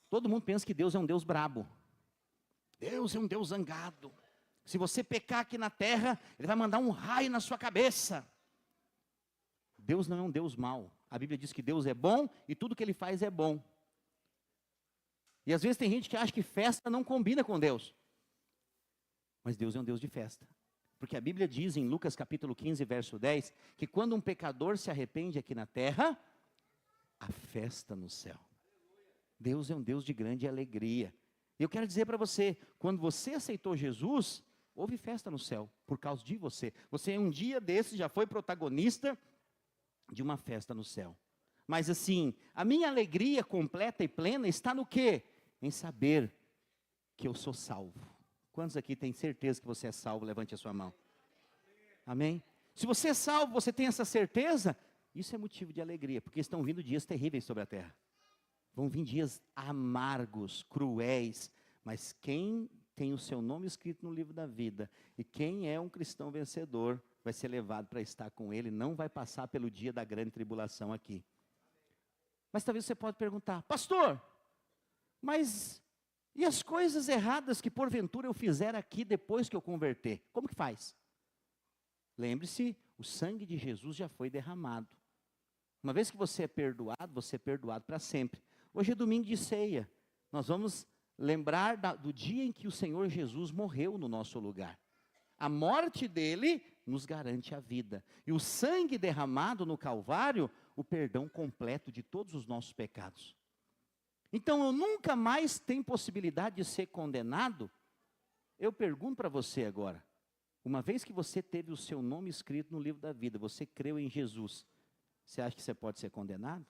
Todo mundo pensa que Deus é um Deus brabo. Deus é um Deus zangado. Se você pecar aqui na terra, Ele vai mandar um raio na sua cabeça. Deus não é um Deus mau. A Bíblia diz que Deus é bom e tudo que Ele faz é bom. E às vezes tem gente que acha que festa não combina com Deus. Mas Deus é um Deus de festa. Porque a Bíblia diz em Lucas capítulo 15, verso 10, que quando um pecador se arrepende aqui na terra, há festa no céu. Deus é um Deus de grande alegria. E eu quero dizer para você, quando você aceitou Jesus, houve festa no céu, por causa de você. Você um dia desses já foi protagonista de uma festa no céu. Mas assim, a minha alegria completa e plena está no quê? Em saber que eu sou salvo. Quantos aqui têm certeza que você é salvo? Levante a sua mão. Amém? Se você é salvo, você tem essa certeza, isso é motivo de alegria, porque estão vindo dias terríveis sobre a terra. Vão vir dias amargos, cruéis, mas quem tem o seu nome escrito no livro da vida, e quem é um cristão vencedor, vai ser levado para estar com Ele, não vai passar pelo dia da grande tribulação aqui. Mas talvez você pode perguntar: pastor, mas e as coisas erradas que porventura eu fizer aqui depois que eu converter? Como que faz? Lembre-se, o sangue de Jesus já foi derramado. Uma vez que você é perdoado para sempre. Hoje é domingo de ceia. Nós vamos lembrar do dia em que o Senhor Jesus morreu no nosso lugar. A morte dele nos garante a vida. E o sangue derramado no Calvário, o perdão completo de todos os nossos pecados. Então eu nunca mais tenho possibilidade de ser condenado. Eu pergunto para você agora, uma vez que você teve o seu nome escrito no livro da vida, você creu em Jesus, você acha que você pode ser condenado?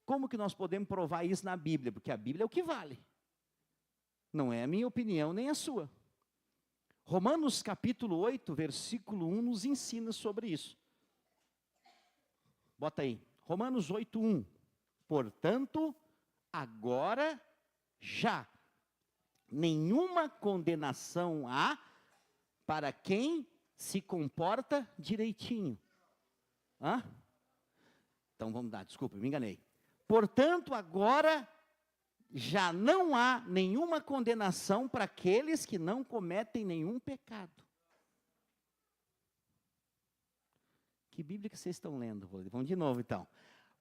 Como que nós podemos provar isso na Bíblia? Porque a Bíblia é o que vale. Não é a minha opinião nem a sua. Romanos capítulo 8, versículo 1 nos ensina sobre isso. Bota aí, Romanos 8, 1. Portanto, agora já nenhuma condenação há para quem se comporta direitinho. Hã? Então vamos dar, desculpa, me enganei. Portanto, agora já não há nenhuma condenação para aqueles que não cometem nenhum pecado. Que Bíblia que vocês estão lendo? Vamos de novo então.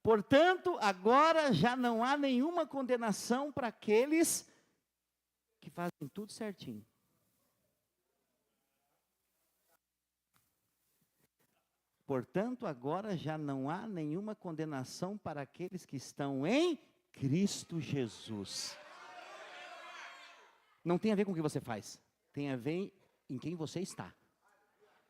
Portanto, agora já não há nenhuma condenação para aqueles que fazem tudo certinho. Portanto, agora já não há nenhuma condenação para aqueles que estão em Cristo Jesus. Não tem a ver com o que você faz, tem a ver em quem você está.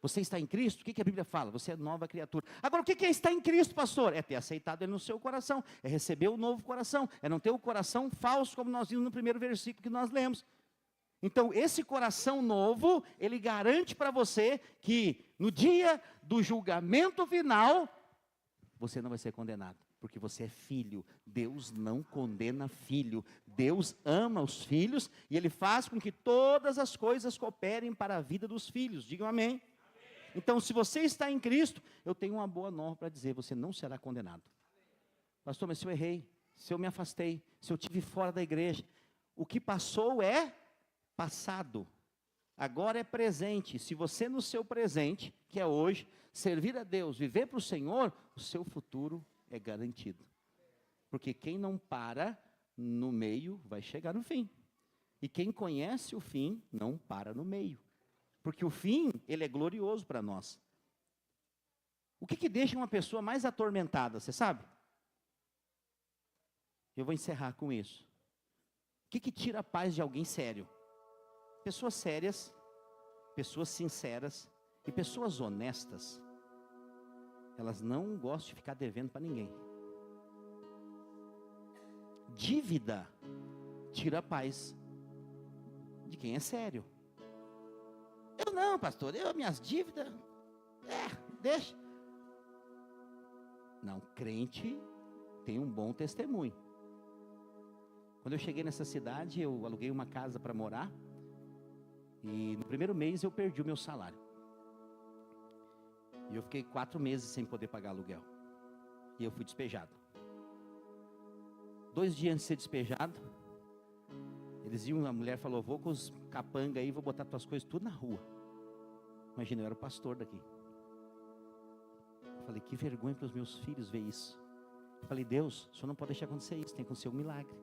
Você está em Cristo, o que a Bíblia fala? Você é nova criatura. Agora, o que é estar em Cristo, pastor? É ter aceitado Ele no seu coração, é receber o novo coração, é não ter o coração falso, como nós vimos no primeiro versículo que nós lemos. Então, esse coração novo, ele garante para você que no dia do julgamento final, você não vai ser condenado, porque você é filho. Deus não condena filho. Deus ama os filhos e Ele faz com que todas as coisas cooperem para a vida dos filhos. Digam amém. Então, se você está em Cristo, eu tenho uma boa nova para dizer: você não será condenado. Pastor, mas se eu errei, se eu me afastei, se eu estive fora da igreja, o que passou é passado, agora é presente. Se você no seu presente, que é hoje, servir a Deus, viver para o Senhor, o seu futuro é garantido. Porque quem não para no meio, vai chegar no fim. E quem conhece o fim, não para no meio. Porque o fim, ele é glorioso para nós. O que deixa uma pessoa mais atormentada, você sabe? Eu vou encerrar com isso. O que tira a paz de alguém sério? Pessoas sérias, pessoas sinceras e pessoas honestas, elas não gostam de ficar devendo para ninguém. Dívida tira a paz de quem é sério. Eu não, pastor, minhas dívidas, deixa. Não, crente tem um bom testemunho. Quando eu cheguei nessa cidade, eu aluguei uma casa para morar. E no primeiro mês eu perdi o meu salário. E eu fiquei 4 meses sem poder pagar aluguel. E eu fui despejado. 2 dias antes de ser despejado, a mulher falou, vou com os capanga aí, vou botar tuas coisas tudo na rua. Imagina, eu era o pastor daqui. Eu falei, que vergonha para os meus filhos ver isso. Eu falei, Deus, o Senhor não pode deixar acontecer isso, tem que acontecer um milagre.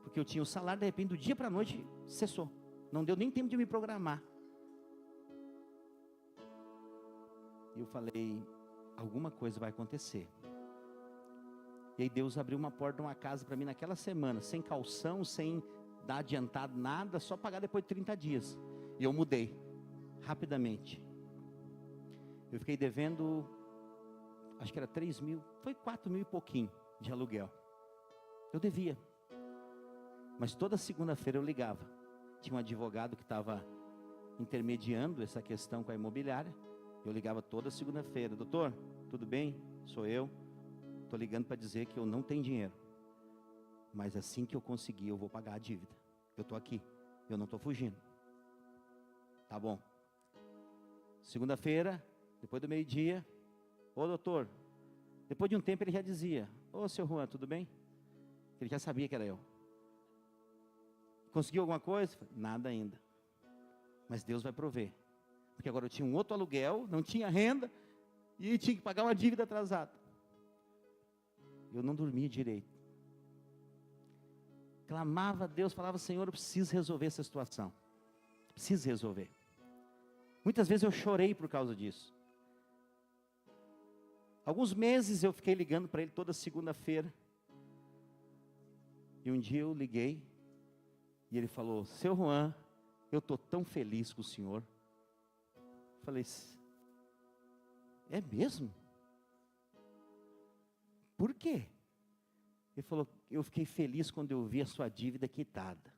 Porque eu tinha o salário, de repente, do dia para a noite, cessou. Não deu nem tempo de me programar. E eu falei, alguma coisa vai acontecer. E aí Deus abriu uma porta de uma casa para mim naquela semana, sem calção, sem dar adiantado nada, só pagar depois de 30 dias. E eu mudei, rapidamente. Eu fiquei devendo, acho que era 3 mil, foi 4 mil e pouquinho de aluguel. Eu devia. Mas toda segunda-feira eu ligava. Tinha um advogado que estava intermediando essa questão com a imobiliária. Eu ligava toda segunda-feira. Doutor, tudo bem? Sou eu. Estou ligando para dizer que eu não tenho dinheiro. Mas assim que eu conseguir, eu vou pagar a dívida. Eu estou aqui. Eu não estou fugindo. Tá bom. Segunda-feira, depois do meio-dia. Ô doutor. Depois de um tempo ele já dizia. Ô seu Juan, tudo bem? Ele já sabia que era eu. Conseguiu alguma coisa? Nada ainda. Mas Deus vai prover. Porque agora eu tinha um outro aluguel, não tinha renda, e tinha que pagar uma dívida atrasada. Eu não dormia direito. Clamava a Deus, falava, Senhor, eu preciso resolver essa situação. Preciso resolver. Muitas vezes eu chorei por causa disso. Alguns meses eu fiquei ligando para ele toda segunda-feira. E um dia eu liguei. E ele falou, seu Juan, eu estou tão feliz com o senhor. Eu falei, é mesmo? Por quê? Ele falou, eu fiquei feliz quando eu vi a sua dívida quitada.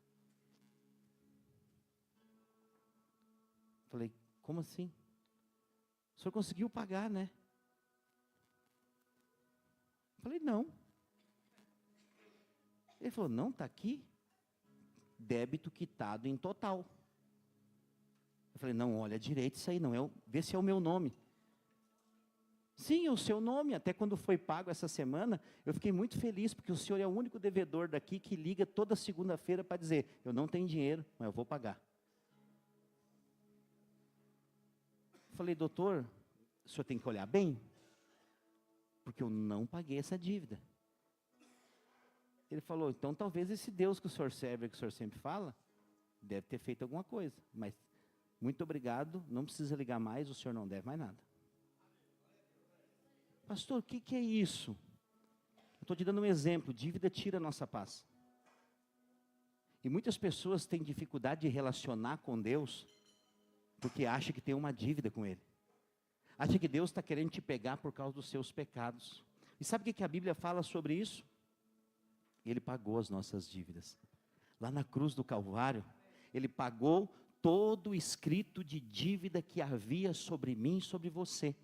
Eu falei, como assim? O senhor conseguiu pagar, né? Eu falei, não. Ele falou, não, está aqui. Débito quitado em total. Eu falei, não, olha direito isso aí, não é, vê se é o meu nome. Sim, é o seu nome. Até quando foi pago essa semana, eu fiquei muito feliz, porque o senhor é o único devedor daqui que liga toda segunda-feira para dizer, eu não tenho dinheiro, mas eu vou pagar. Eu falei, doutor, o senhor tem que olhar bem, porque eu não paguei essa dívida. Ele falou, então talvez esse Deus que o senhor serve, que o senhor sempre fala, deve ter feito alguma coisa. Mas, muito obrigado, não precisa ligar mais, o senhor não deve mais nada. Pastor, o que é isso? Estou te dando um exemplo, dívida tira a nossa paz. E muitas pessoas têm dificuldade de relacionar com Deus, porque acham que tem uma dívida com Ele. Acha que Deus está querendo te pegar por causa dos seus pecados. E sabe o que a Bíblia fala sobre isso? Ele pagou as nossas dívidas. Lá na cruz do Calvário, Ele pagou todo o escrito de dívida que havia sobre mim e sobre você.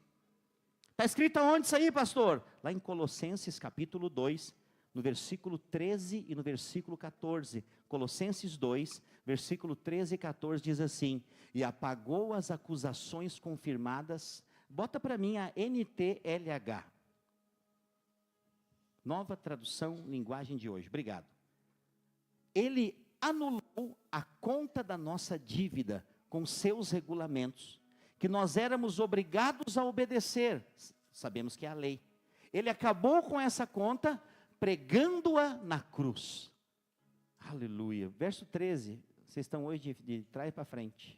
Está escrito aonde isso aí, pastor? Lá em Colossenses capítulo 2, no versículo 13 e no versículo 14. Colossenses 2, versículo 13 e 14 diz assim, e apagou as acusações confirmadas, bota para mim a NTLH. Nova tradução, linguagem de hoje. Obrigado. Ele anulou a conta da nossa dívida com seus regulamentos, que nós éramos obrigados a obedecer. Sabemos que é a lei. Ele acabou com essa conta, pregando-a na cruz. Aleluia. Verso 13. Vocês estão hoje de trás para frente.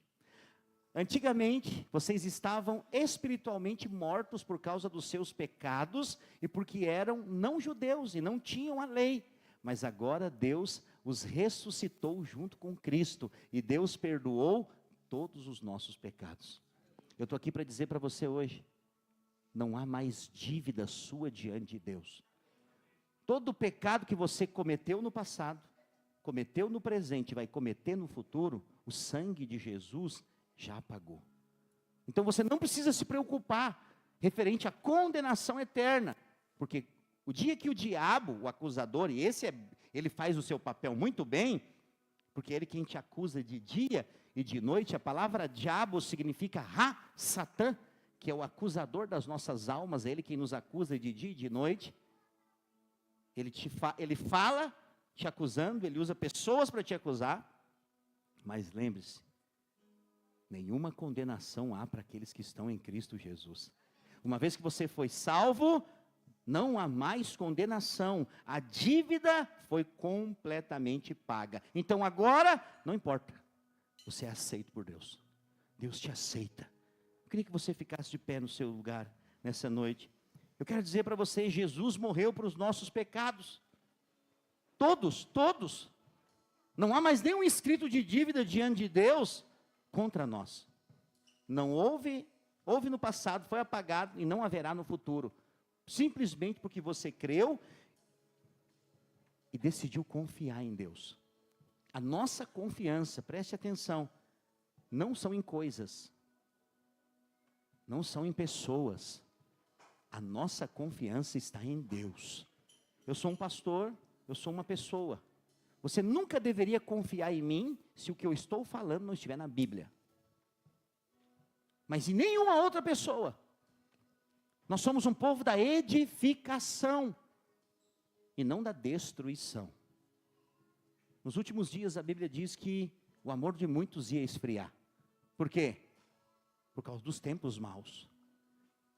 Antigamente, vocês estavam espiritualmente mortos por causa dos seus pecados e porque eram não judeus e não tinham a lei. mas agora Deus os ressuscitou junto com Cristo, e Deus perdoou todos os nossos pecados. Eu estou aqui para dizer para você hoje, não há mais dívida sua diante de Deus. Todo o pecado que você cometeu no passado, cometeu no presente, vai cometer no futuro, o sangue de Jesus já apagou. Então você não precisa se preocupar referente à condenação eterna, porque o dia que o diabo, o acusador, e ele faz o seu papel muito bem, porque ele quem te acusa de dia e de noite, a palavra diabo significa Satã, que é o acusador das nossas almas, é ele quem nos acusa de dia e de noite. Ele fala te acusando, ele usa pessoas para te acusar, mas lembre-se, nenhuma condenação há para aqueles que estão em Cristo Jesus. Uma vez que você foi salvo, não há mais condenação, a dívida foi completamente paga. Então agora, não importa, você é aceito por Deus, Deus te aceita. Eu queria que você ficasse de pé no seu lugar nessa noite. Eu quero dizer para você, Jesus morreu para os nossos pecados, todos, não há mais nenhum escrito de dívida diante de Deus contra nós. Não houve no passado, foi apagado e não haverá no futuro, simplesmente porque você creu e decidiu confiar em Deus. A nossa confiança, preste atenção, não são em coisas, não são em pessoas, a nossa confiança está em Deus. Eu sou um pastor, eu sou uma pessoa, você nunca deveria confiar em mim, se o que eu estou falando não estiver na Bíblia, mas em nenhuma outra pessoa. Nós somos um povo da edificação, e não da destruição. Nos últimos dias a Bíblia diz que o amor de muitos ia esfriar. Por quê? Por causa dos tempos maus.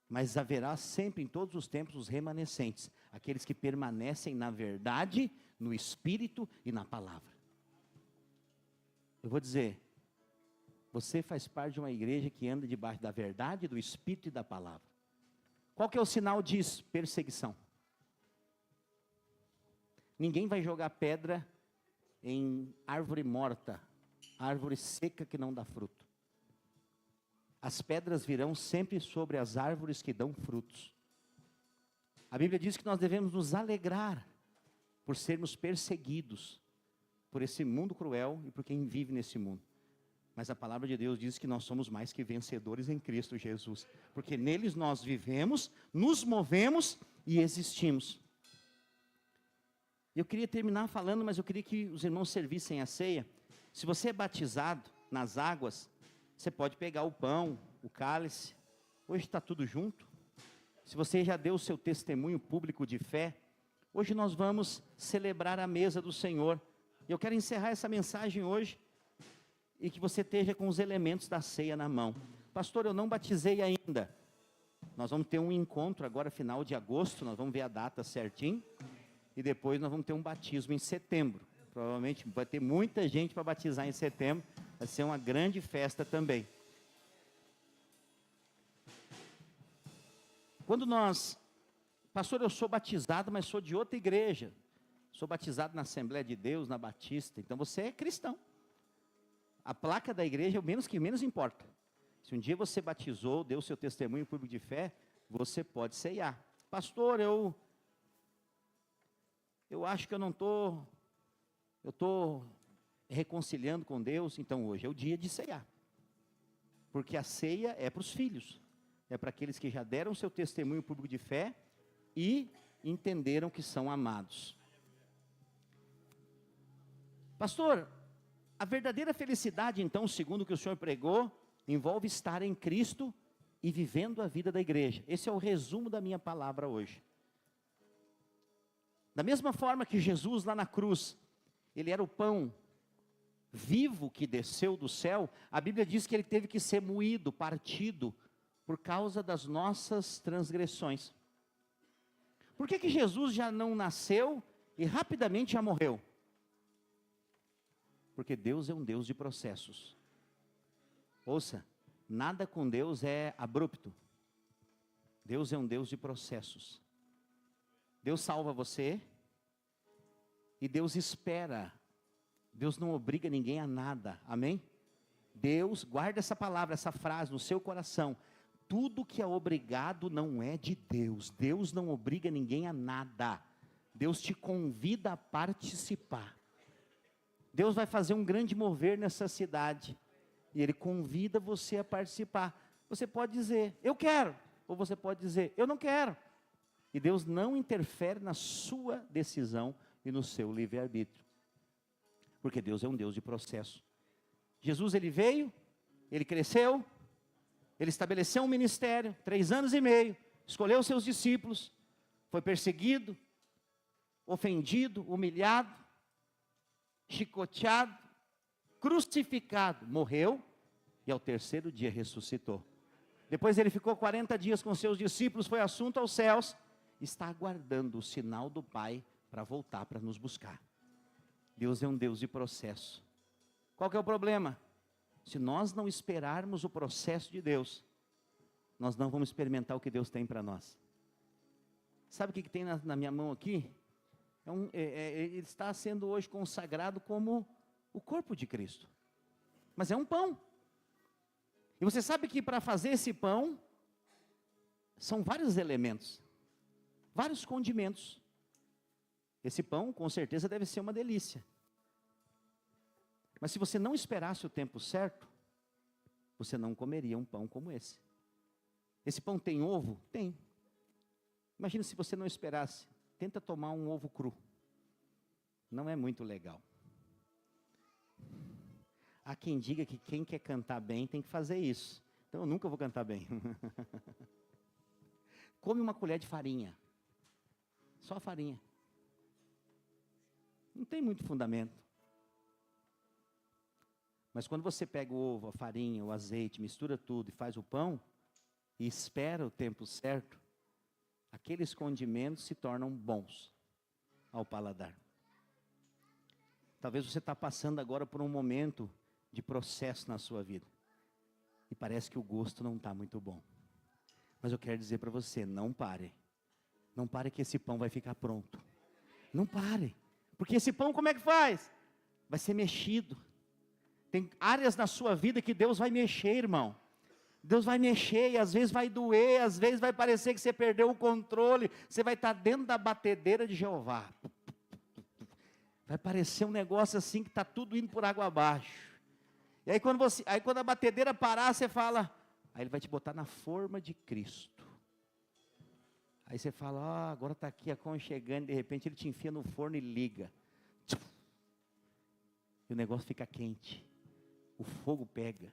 Mas haverá sempre em todos os tempos os remanescentes, aqueles que permanecem na verdade, no Espírito e na palavra. Eu vou dizer, você faz parte de uma igreja que anda debaixo da verdade, do Espírito e da palavra. Qual que é o sinal disso? Perseguição. Ninguém vai jogar pedra em árvore morta, árvore seca que não dá fruto. As pedras virão sempre sobre as árvores que dão frutos. A Bíblia diz que nós devemos nos alegrar por sermos perseguidos por esse mundo cruel e por quem vive nesse mundo. Mas a palavra de Deus diz que nós somos mais que vencedores em Cristo Jesus, porque neles nós vivemos, nos movemos e existimos. Eu queria terminar falando, mas eu queria que os irmãos servissem a ceia. Se você é batizado nas águas, você pode pegar o pão, o cálice, hoje está tudo junto. Se você já deu o seu testemunho público de fé, hoje nós vamos celebrar a mesa do Senhor. E eu quero encerrar essa mensagem hoje, e que você esteja com os elementos da ceia na mão. Pastor, eu não batizei ainda. Nós vamos ter um encontro agora, final de agosto, nós vamos ver a data certinho, e depois nós vamos ter um batismo em setembro. Provavelmente vai ter muita gente para batizar em setembro, vai ser uma grande festa também. Quando pastor, eu sou batizado, mas sou de outra igreja, sou batizado na Assembleia de Deus, na Batista, então você é cristão. A placa da igreja é o que menos importa. Se um dia você batizou, deu seu testemunho público de fé, você pode ceiar. Pastor, eu acho que eu estou reconciliando com Deus, então hoje é o dia de ceiar. Porque a ceia é para os filhos, é para aqueles que já deram seu testemunho público de fé e entenderam que são amados. Pastor, a verdadeira felicidade, então, segundo o que o senhor pregou, envolve estar em Cristo e vivendo a vida da igreja. Esse é o resumo da minha palavra hoje. Da mesma forma que Jesus lá na cruz, ele era o pão vivo que desceu do céu, a Bíblia diz que ele teve que ser moído, partido, por causa das nossas transgressões. Por que Jesus já não nasceu e rapidamente já morreu? Porque Deus é um Deus de processos. Ouça, nada com Deus é abrupto. Deus é um Deus de processos. Deus salva você, E Deus espera. Deus não obriga ninguém a nada. Amém? Deus, guarda essa palavra, essa frase no seu coração. Tudo que é obrigado não é de Deus. Deus não obriga ninguém a nada. Deus te convida a participar. Deus vai fazer um grande mover nessa cidade. E Ele convida você a participar. Você pode dizer, eu quero. Ou você pode dizer, eu não quero. E Deus não interfere na sua decisão e no seu livre-arbítrio. Porque Deus é um Deus de processo. Jesus, Ele veio, Ele cresceu, Ele estabeleceu um ministério, 3 anos e meio, escolheu os seus discípulos, foi perseguido, ofendido, humilhado, chicoteado, crucificado, morreu e ao 3º dia ressuscitou. Depois Ele ficou 40 dias com seus discípulos, foi assunto aos céus, está aguardando o sinal do Pai para voltar, para nos buscar. Deus é um Deus de processo. Qual que é o problema? Se nós não esperarmos o processo de Deus, nós não vamos experimentar o que Deus tem para nós. Sabe o que tem na minha mão aqui? Ele está sendo hoje consagrado como o corpo de Cristo. Mas é um pão. E você sabe que para fazer esse pão, são vários elementos, vários condimentos. Esse pão, com certeza, deve ser uma delícia. Mas se você não esperasse o tempo certo, você não comeria um pão como esse. Esse pão tem ovo? Tem. Imagina se você não esperasse. Tenta tomar um ovo cru. Não é muito legal. Há quem diga que quem quer cantar bem tem que fazer isso. Então eu nunca vou cantar bem. Come uma colher de farinha. Só farinha. Não tem muito fundamento. Mas quando você pega o ovo, a farinha, o azeite, mistura tudo e faz o pão, e espera o tempo certo, aqueles condimentos se tornam bons ao paladar. Talvez você está passando agora por um momento de processo na sua vida. E parece que o gosto não está muito bom. Mas eu quero dizer para você, não pare. Não pare que esse pão vai ficar pronto. Não pare. Porque esse pão como é que faz? Vai ser mexido. Tem áreas na sua vida que Deus vai mexer, irmão. Deus vai mexer e às vezes vai doer, às vezes vai parecer que você perdeu o controle. Você vai estar dentro da batedeira de Jeová. Vai parecer um negócio assim que está tudo indo por água abaixo. E aí quando a batedeira parar, você fala, aí Ele vai te botar na forma de Cristo. Aí você fala, agora está aqui aconchegando, de repente Ele te enfia no forno e liga. E o negócio fica quente. O fogo pega.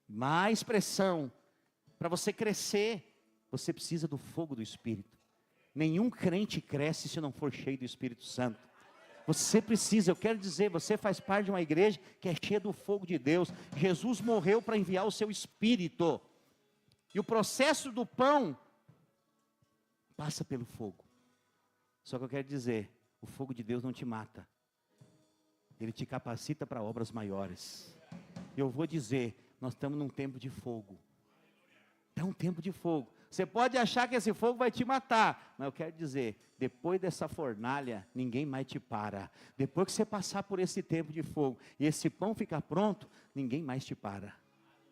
Mais pressão. Para você crescer, você precisa do fogo do Espírito. Nenhum crente cresce se não for cheio do Espírito Santo. Você precisa, eu quero dizer, você faz parte de uma igreja que é cheia do fogo de Deus. Jesus morreu para enviar o seu Espírito. E o processo do pão passa pelo fogo. Só que eu quero dizer, o fogo de Deus não te mata. Ele te capacita para obras maiores. Eu vou dizer, nós estamos num tempo de fogo. É um tempo de fogo. Você pode achar que esse fogo vai te matar, mas eu quero dizer, depois dessa fornalha, ninguém mais te para. Depois que você passar por esse tempo de fogo, e esse pão ficar pronto, ninguém mais te para.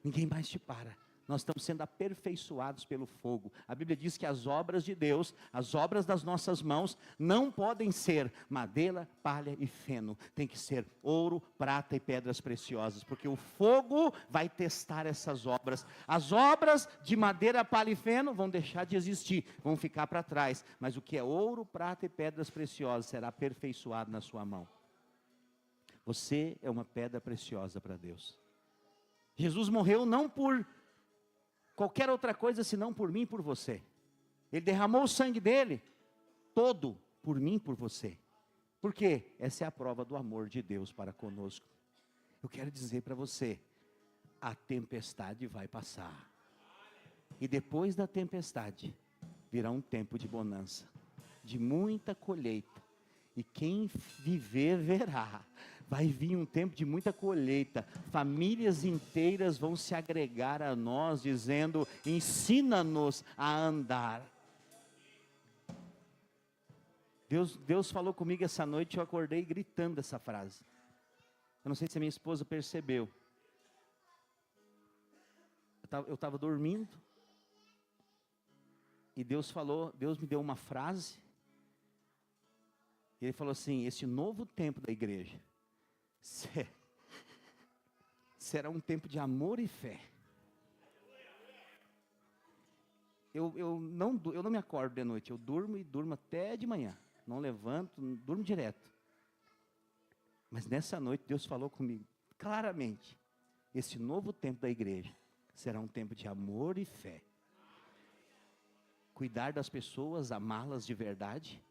Ninguém mais te para. Nós estamos sendo aperfeiçoados pelo fogo. A Bíblia diz que as obras de Deus, as obras das nossas mãos, não podem ser madeira, palha e feno. Tem que ser ouro, prata e pedras preciosas, porque o fogo vai testar essas obras. As obras de madeira, palha e feno vão deixar de existir, vão ficar para trás. Mas o que é ouro, prata e pedras preciosas será aperfeiçoado na sua mão. Você é uma pedra preciosa para Deus. Jesus morreu não por qualquer outra coisa senão por mim e por você. Ele derramou o sangue dele todo por mim e por você. Por quê? Essa é a prova do amor de Deus para conosco. Eu quero dizer para você, a tempestade vai passar. E depois da tempestade, virá um tempo de bonança, de muita colheita. E quem viver, verá. Vai vir um tempo de muita colheita. Famílias inteiras vão se agregar a nós, dizendo, ensina-nos a andar. Deus falou comigo essa noite, eu acordei gritando essa frase. Eu não sei se a minha esposa percebeu. Eu estava dormindo. E Deus me deu uma frase. E Ele falou assim: esse novo tempo da igreja será um tempo de amor e fé. Eu não me acordo de noite, eu durmo e durmo até de manhã. Não levanto, durmo direto. Mas nessa noite Deus falou comigo claramente: esse novo tempo da igreja será um tempo de amor e fé. Cuidar das pessoas, amá-las de verdade,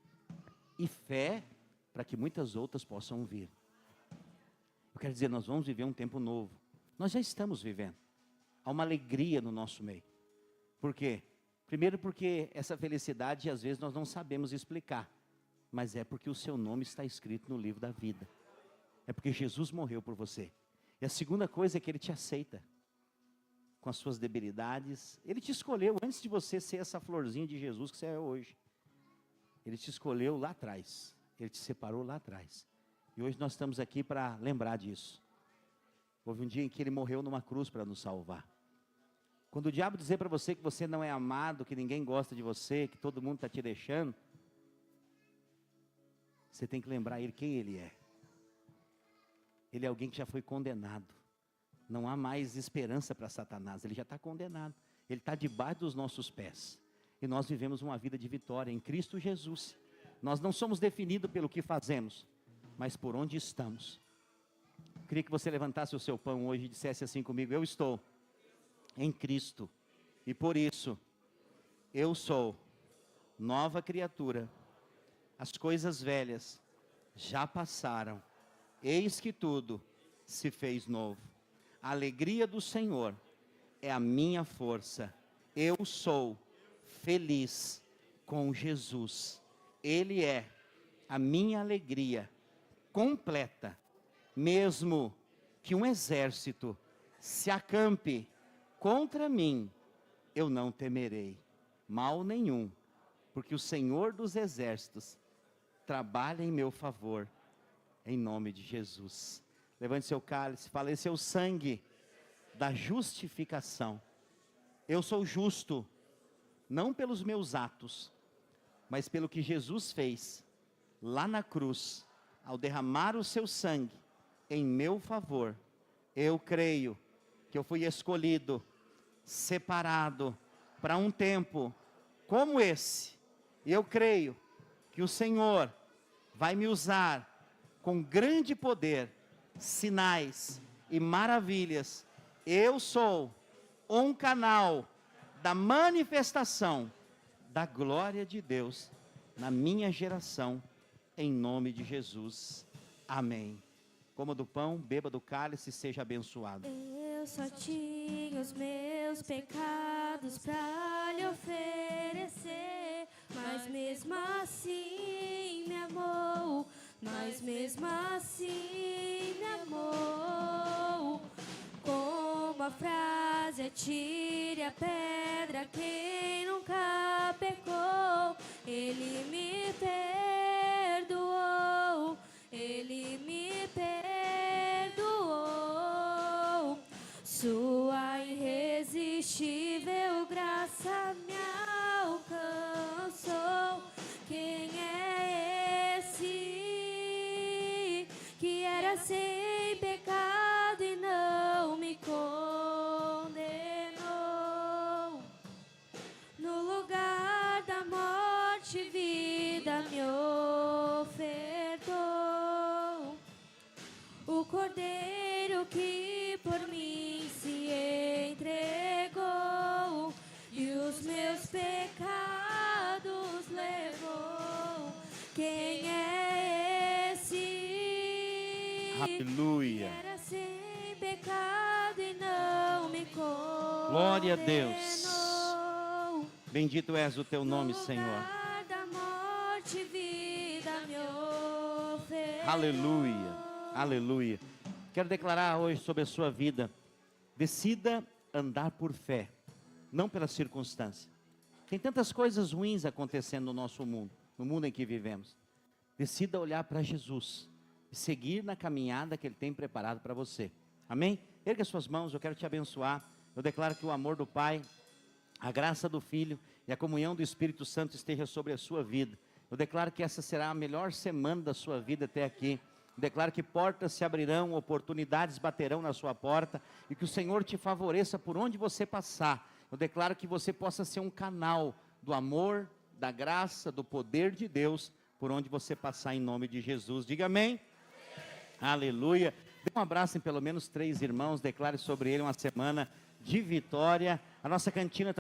e fé para que muitas outras possam vir. Eu quero dizer, nós vamos viver um tempo novo. Nós já estamos vivendo. Há uma alegria no nosso meio. Por quê? Primeiro porque essa felicidade às vezes nós não sabemos explicar, mas é porque o seu nome está escrito no livro da vida. É porque Jesus morreu por você. E a segunda coisa é que Ele te aceita, com as suas debilidades. Ele te escolheu antes de você ser essa florzinha de Jesus que você é hoje. Ele te escolheu lá atrás. Ele te separou lá atrás. E hoje nós estamos aqui para lembrar disso. Houve um dia em que Ele morreu numa cruz para nos salvar. Quando o diabo dizer para você que você não é amado, que ninguém gosta de você, que todo mundo está te deixando, você tem que lembrar Ele quem Ele é. Ele é alguém que já foi condenado. Não há mais esperança para Satanás, ele já está condenado. Ele está debaixo dos nossos pés. E nós vivemos uma vida de vitória em Cristo Jesus. Nós não somos definidos pelo que fazemos, mas por onde estamos. Eu queria que você levantasse o seu pão hoje e dissesse assim comigo: eu estou em Cristo, e por isso, eu sou nova criatura. As coisas velhas já passaram, eis que tudo se fez novo. A alegria do Senhor é a minha força. Eu sou feliz com Jesus. Ele é a minha alegria completa. Mesmo que um exército se acampe contra mim, eu não temerei mal nenhum, porque o Senhor dos exércitos trabalha em meu favor, em nome de Jesus. Levante seu cálice, fala: esse é o sangue da justificação. Eu sou justo, não pelos meus atos, mas pelo que Jesus fez lá na cruz, ao derramar o seu sangue em meu favor. Eu creio que eu fui escolhido, separado para um tempo como esse. E eu creio que o Senhor vai me usar com grande poder, sinais e maravilhas. Eu sou um canal da manifestação da glória de Deus na minha geração, em nome de Jesus. Amém. Coma do pão, beba do cálice e seja abençoado.
Eu só tinha os meus pecados pra lhe oferecer, mas mesmo assim me amou, mas mesmo assim me amou. Como a frase: atire a pedra quem nunca pecou. Ele me perdoou, Ele me perdoou. Sua irresistível graça me alcançou. Quem é esse que era sem pecado e não me condenou? No lugar da morte, vida me ofertou. O Cordeiro que por mim se entregou e os meus pecados levou. Quem é esse?
Aleluia.
Que era sem pecado e não me condenou?
Glória a Deus. Bendito és o teu nome, Senhor.
Da morte, vida me ofertou.
Aleluia, aleluia. Quero declarar hoje sobre a sua vida: decida andar por fé, não pela circunstância. Tem tantas coisas ruins acontecendo no nosso mundo, no mundo em que vivemos. Decida olhar para Jesus e seguir na caminhada que Ele tem preparado para você. Amém? Erga suas mãos, eu quero te abençoar. Eu declaro que o amor do Pai, a graça do Filho e a comunhão do Espírito Santo esteja sobre a sua vida. Eu declaro que essa será a melhor semana da sua vida até aqui. Eu declaro que portas se abrirão, oportunidades baterão na sua porta e que o Senhor te favoreça por onde você passar. Eu declaro que você possa ser um canal do amor, da graça, do poder de Deus por onde você passar, em nome de Jesus. Diga amém. Aleluia. Dê um abraço em pelo menos 3 irmãos. Declare sobre ele uma semana de vitória. A nossa cantina